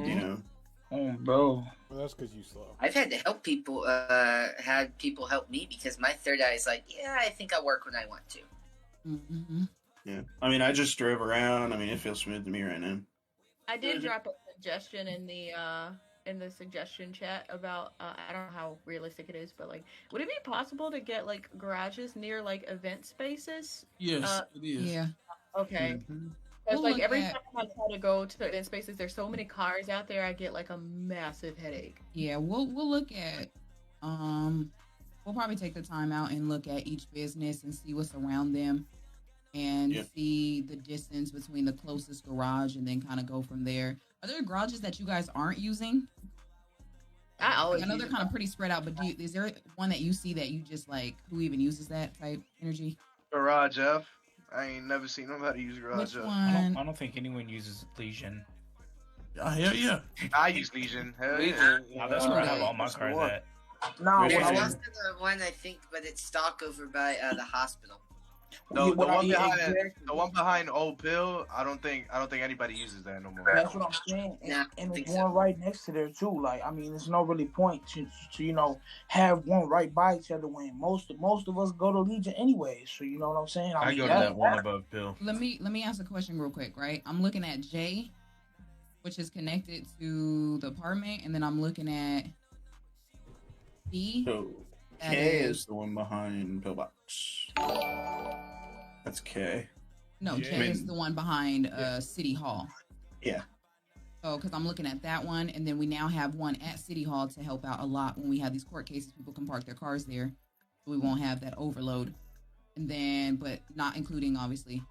Oh, bro. Well, that's because you slow. I've had to help people, had people help me because my third eye is like, yeah, I think I'll work when I want to. Mm-hmm. Yeah. I mean, I just drove around. I mean, it feels smooth to me right now. I did drop a suggestion in the suggestion chat about I don't know how realistic it is, but like, would it be possible to get like garages near like event spaces? Yes, it is. Yeah. Okay. Because like every time I try to go to the event spaces, there's so many cars out there. I get like a massive headache. Yeah, we'll look at we'll probably take the time out and look at each business and see what's around them and see the distance between the closest garage and then kind of go from there. Are there garages that you guys aren't using? I know they're kind of pretty spread out, but is there one that you see that you just like, who even uses that type energy? Garage F. I ain't never seen nobody use Garage F. I don't think anyone uses Legion. Hell yeah. I use Legion. Hell yeah. Oh, that's where I have all my cars at. No, that's the one I think, but it's stock over by the hospital. The one behind Old Pill, I don't think anybody uses that no more. That's what I'm saying. And there's one right next to there too. Like, I mean, there's no really point to have one right by each other when most of us go to Legion anyway. So you know what I'm saying? I go to that one above Pill. Let me ask a question real quick, right? I'm looking at Jay. which is connected to the apartment, and then I'm looking at D. So K is the one behind Pillbox. That's K. No, Yeah. K is the one behind City Hall. Yeah. So, because I'm looking at that one, and then we now have one at City Hall to help out a lot when we have these court cases. People can park their cars there, so we won't have that overload. And then, but not including obviously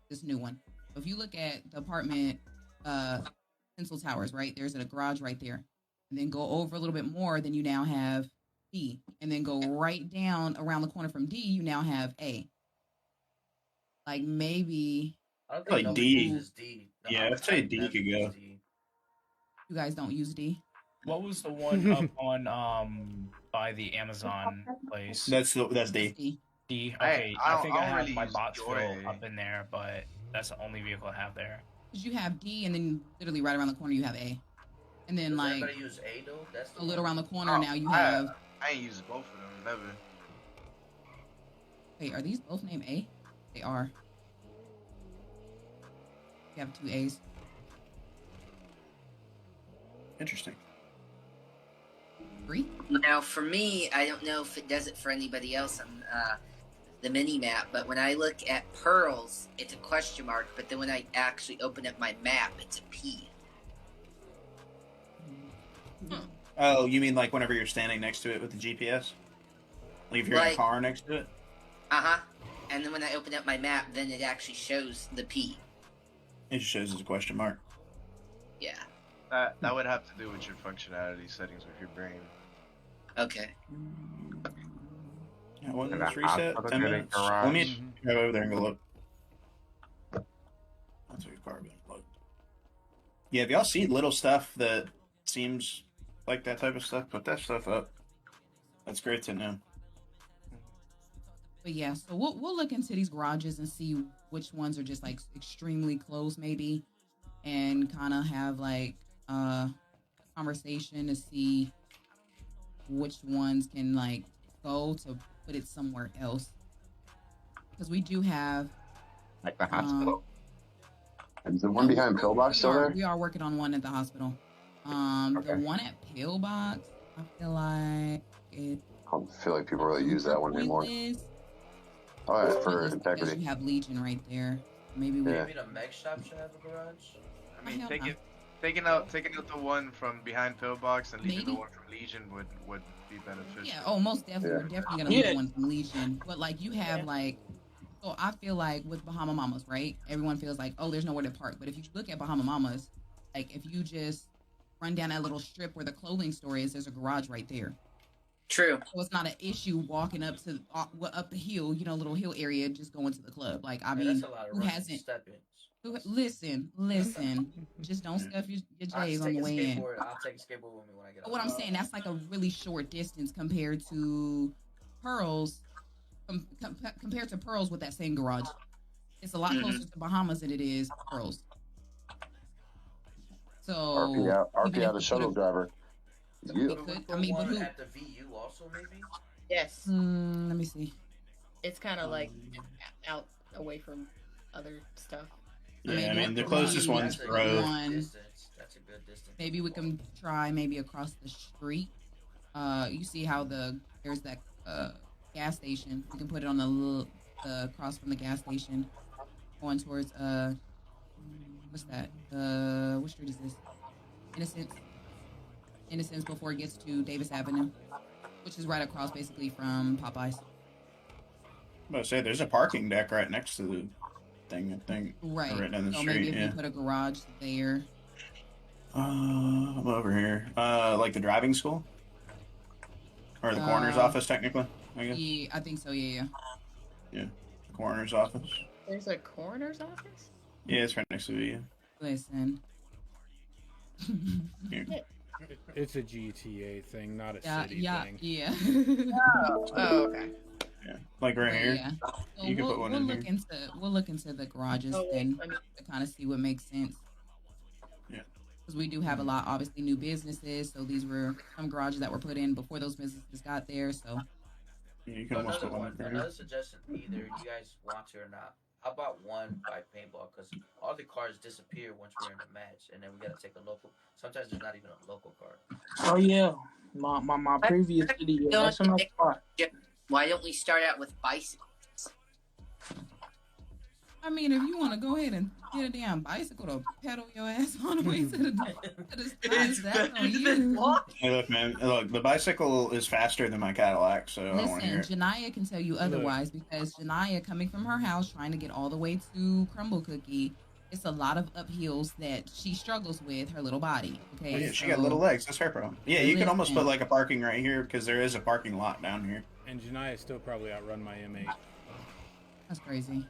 this new one. So if you look at the apartment, Pencil Towers, right? There's a garage right there, and then go over a little bit more. Then you now have D, and then go right down around the corner from D. You now have A. Like maybe. I don't Like think D. uses D. No, Yeah, I'd say D could go. You guys don't use D. What was the one up on by the Amazon place? That's D. D. Okay, I think I have really my use box Joy. fill up in there, but that's the only vehicle I have there. Because you have D, and then literally right around the corner you have A, and then Does like everybody use A though? That's the a little one. around the corner now you have. I ain't used both of them, never. Wait, are these both named A? They are. You have 2 A's. Interesting. 3? Now, for me, I don't know if it does it for anybody else on the mini map, but when I look at pearls, it's a question mark. But then when I actually open up my map, it's a P. Oh, you mean like whenever you're standing next to it with the GPS? Like if you're in a car next to it? Uh-huh. And then when I open up my map, then it actually shows the P. It just shows as a question mark. Yeah. That would have to do with your functionality settings with your brain. Okay. Yeah, when And it's I reset, put 10 it in minutes. garage. Let me go over there and go look. That's your car being looked. Yeah, if y'all see little stuff that seems like that type of stuff, put that stuff up. That's great to know. But yeah, so we'll look into these garages and see which ones are just like extremely close, maybe, and kind of have like a conversation to see which ones can like go to put it somewhere else. Because we do have like the hospital. Is the one behind Pillbox still there? We are working on one at the hospital. The one at Pillbox, I feel like it. I don't feel like people really use that one anymore. Oh, yeah, for integrity. You have Legion right there. Maybe we. Yeah. Maybe the mech shop should have a garage. I mean, taking out the one from behind Pillbox and leaving the one from Legion would be beneficial. Yeah. Oh, most definitely. Yeah. We're definitely gonna leave one from Legion. But like you have like, so I feel like with Bahama Mamas, right? Everyone feels like, oh, there's nowhere to park. But if you look at Bahama Mamas, like if you just run down that little strip where the clothing store is, there's a garage right there. True. So it's not an issue walking up to up the hill, little hill area, just going to the club. Like I mean, that's a lot of who hasn't? Listen, just don't stuff your J's on the way in. I'll take a skateboard with me when I get out. What I'm saying, that's like a really short distance compared to Pearls. Compared to Pearls with that same garage, it's a lot closer to Bahamas than it is Pearls. So RP out, the shuttle driver. You. I mean, but who? At the VU also maybe. Yes. Let me see. It's kind of like out away from other stuff. Yeah, I mean the closest one's Grove. That's a good distance. Maybe we can try across the street. You see how there's that gas station. We can put it on the across from the gas station, going towards what's that? What street is this? Innocence before it gets to Davis Avenue, which is right across basically from Popeyes. I'm about to say there's a parking deck right next to the thing. I think Right. right down the so street. maybe if Yeah. we put a garage there. I'm over here. Like the driving school, or the coroner's office, technically. I guess. Yeah, I think so. Yeah. Yeah, the coroner's office. There's a coroner's office? Yeah, it's right next to you. Listen. It's a GTA thing, not a city thing. Yeah. Oh, okay. Yeah, like right here. Yeah. So You can put one in here. We'll look into the garages then to kind of see what makes sense. Yeah. Because we do have a lot, obviously, new businesses. So these were some garages that were put in before those businesses got there. So. Yeah, you can almost put one in Another here. suggestion, either you guys want to or not. How about one by paintball? Because all the cards disappear once we're in a match, and then we gotta take a local. Sometimes there's not even a local card. Oh yeah, my previous city. Yeah, that's a nice spot. Why don't we start out with bicycles? I mean, if you want to go ahead and get a damn bicycle to pedal your ass on the way to the stage, that's on you. Hey, look, man. Look, the bicycle is faster than my Cadillac, so I don't want to hear Listen, it. Janaya can tell you otherwise because Janaya, coming from her house, trying to get all the way to Crumble Cookie, it's a lot of uphills that she struggles with her little body. Okay, Oh, yeah, she got little legs. That's her problem. Yeah, you can almost put like a parking right here because there is a parking lot down here. And Janaya still probably outrun my M8. That's crazy.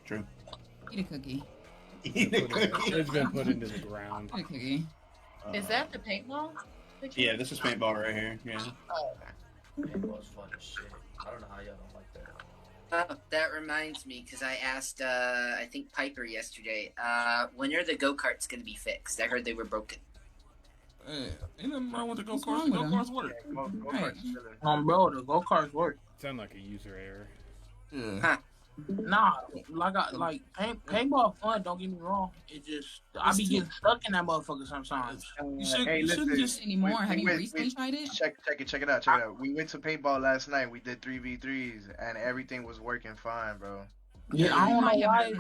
True. Eat a cookie. Eat a cookie. It's been put into the ground. Eat a cookie. Is that the paintball? Yeah, this is paintball right here. Yeah. Oh, okay. Paintball's fun as shit. I don't know how y'all don't like that. That reminds me, because I asked, I think Piper yesterday, when are the go-karts going to be fixed? I heard they were broken. Ain't nothing wrong with the go-karts. The go-karts work. Bro, the go-karts work. Sound like a user error. Yeah. Huh. Nah, paintball fun. Don't get me wrong. It just I be getting stuck in that motherfucker sometimes. Hey, listen. Just anymore. Have you recently tried it? Check it out. We went to paintball last night. We did 3v3s, and everything was working fine, bro. Yeah, I don't know why.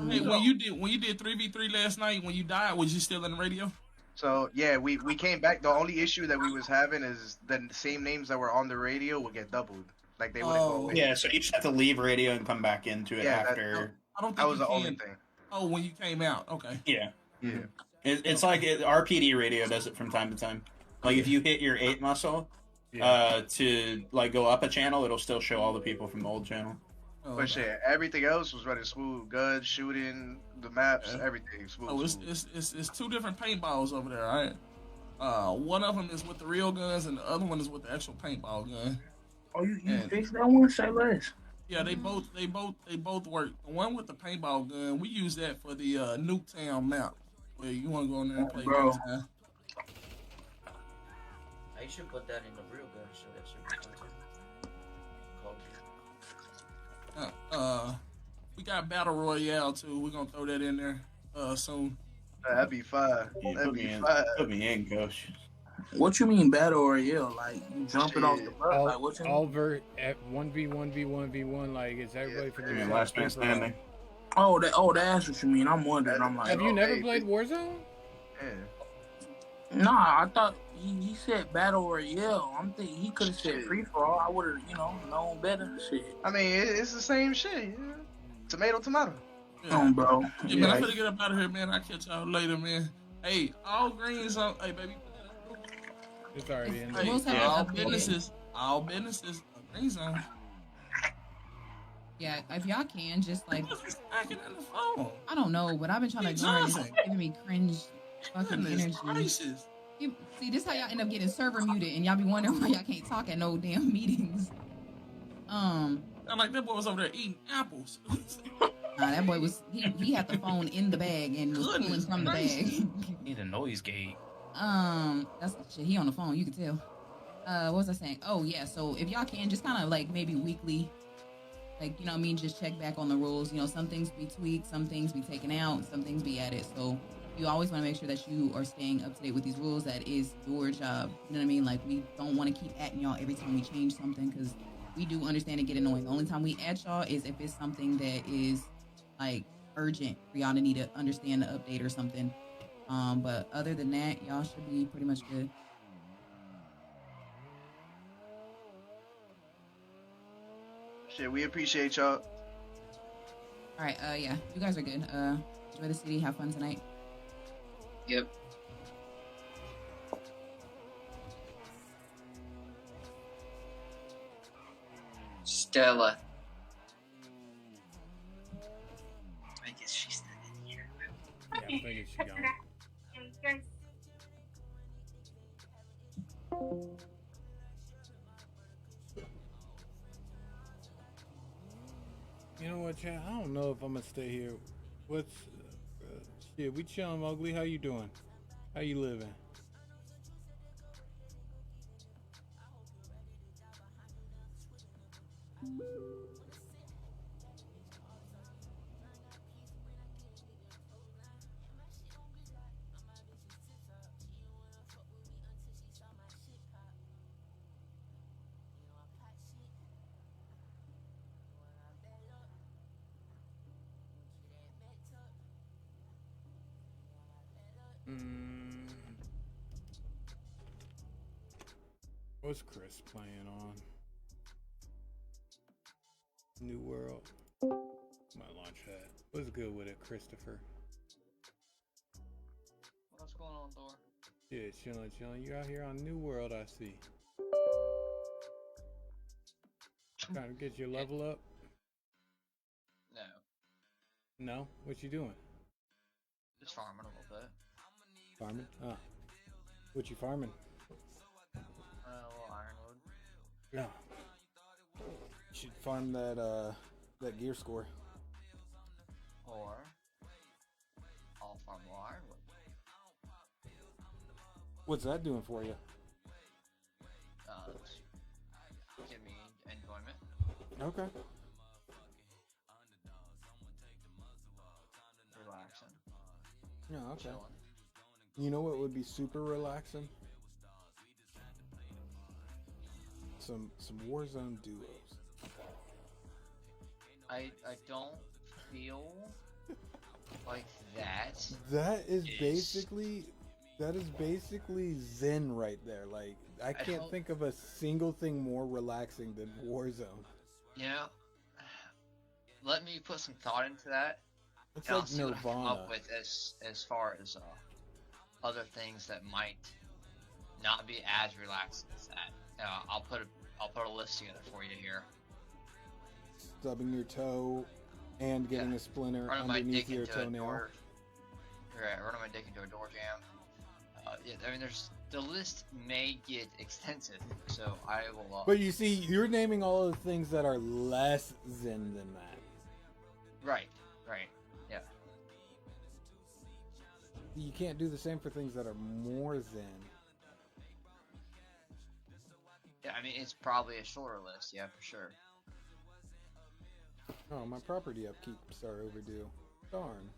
Hey, when you did 3v3 last night, when you died, was you still in the radio? So yeah, we came back. The only issue that we was having is the same names that were on the radio would get doubled. Like they wouldn't go away. Yeah, so you just have to leave radio and come back into it after. I don't think that was you the can. only thing. Oh, when you came out, okay. Yeah. Yeah. It's like RPD radio does it from time to time. Like if you hit your 8 muscle to like go up a channel, it'll still show all the people from the old channel. But shit, everything else was running smooth. Guns, shooting, the maps, everything smooth. Oh, it's two different paintballs over there, all right? One of them is with the real guns, and the other one is with the actual paintball gun. Oh, you fixed that one? Say less. Yeah, they both work. The one with the paintball gun, we use that for the Nuketown map, where you want to go in there and play Nuketown. I should put that in the real gun show. That should be fun. We got Battle Royale too. We're gonna throw that in there soon. That'd be fun. That'd be fun. Put me in, coach. What you mean battle royale? Like you jumping off the bus? Like what you mean? All 1v1v1v1. Like it's everybody for the last man standing. Oh, that's what you mean. I'm wondering. I'm like, have you never played Warzone? Yeah. Nah, I thought he said battle royale. I'm thinking he could have said free for all. I would have, known better. Shit. I mean, it's the same shit. Yeah. Tomato. Yeah. Bro. Yeah, man, I'm gonna get up out of here, man. I'll catch y'all later, man. Hey, all greens on. Hey, baby. It's already in there. Hey, all businesses, green zone. Yeah, if y'all can, just like acting on the phone. I don't know, but I've been trying to ignore it. It's giving me cringe fucking energy. Gracious. See, this how y'all end up getting server muted, and y'all be wondering why y'all can't talk at no damn meetings. I'm like that boy was over there eating apples. Nah, that boy was he had the phone in the bag and was pulling from the bag. Need a noise gate. That's shit. He on the phone. You can tell. What was I saying? Oh yeah. So if y'all can, just kind of like maybe weekly, like you know what I mean, just check back on the rules. You know, some things be tweaked, some things be taken out, some things be added. So you always want to make sure that you are staying up to date with these rules. That is your job. You know what I mean? Like we don't want to keep atting y'all every time we change something because we do understand it get annoying. The only time we at y'all is if it's something that is like urgent for y'all to need to understand the update or something. But other than that, y'all should be pretty much good. Shit, we appreciate y'all. All right, yeah, you guys are good. Enjoy the city, have fun tonight. Yep. Stella. I guess she's not in here. Yeah, I figured she gone. You know what, Chad? I don't know if I'm gonna stay here. What's shit? We chilling, Mowgli. How you doing? How you living? What's Chris playing on? New World. My launch pad. What's good with it, Christopher? What's going on, Thor? Yeah, chilling. You out here on New World, I see. Trying to get your level up? No. No? What you doing? Just farming a little bit. Farming? Ah. What you farming? A little ironwood. Yeah. You should farm that gear score. Or I'll farm more ironwood. What's that doing for you? Give me enjoyment. Okay. Relaxing. Yeah, okay. Chilling. You know what would be super relaxing? Some Warzone duos. I don't feel like that. That is basically Zen right there. Like I can't think of a single thing more relaxing than Warzone. You know, let me put some thought into that. It's and I'll like see what I come Nirvana. up with as far as other things that might not be as relaxing as that. I'll put a list together for you here. Stubbing your toe and getting a splinter Running my underneath dick your into a toenail. door. Right, running my dick into a door jam. Yeah, I mean, the list may get extensive, so I will. But you see, you're naming all of the things that are less Zen than that. Right, yeah. You can't do the same for things that are more Zen. Yeah, I mean, it's probably a shorter list, yeah, for sure. Oh, my property upkeeps are overdue. Darn.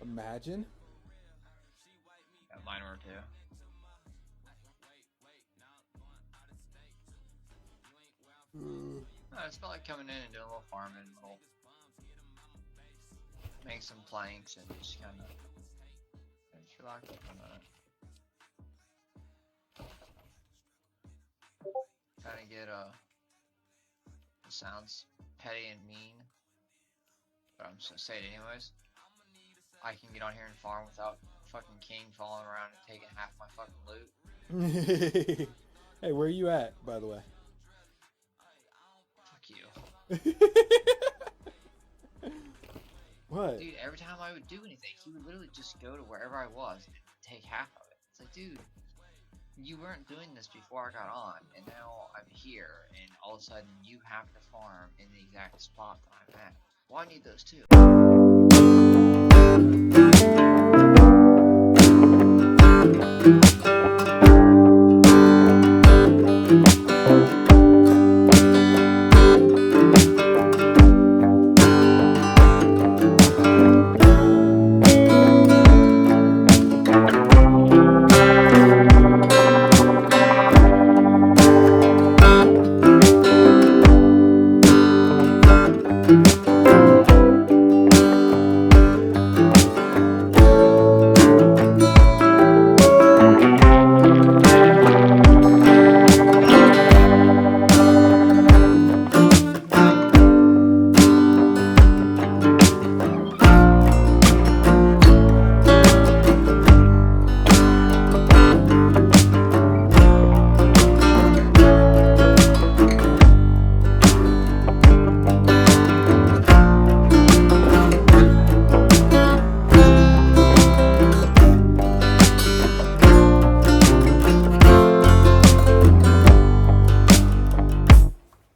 Imagine. Yeah, mine were too. No, it's about like coming in and doing a little farming, make some planks and just kind of relax for a minute. Kind of get it sounds petty and mean, but I'm just gonna say it anyways. I can get on here and farm without fucking King falling around and taking half my fucking loot. Hey, where are you at, by the way? Fuck you. What? Dude, every time I would do anything, he would literally just go to wherever I was and take half of it. It's like, dude, you weren't doing this before I got on, and now I'm here, and all of a sudden you have to farm in the exact spot that I'm at. Well, I need those too.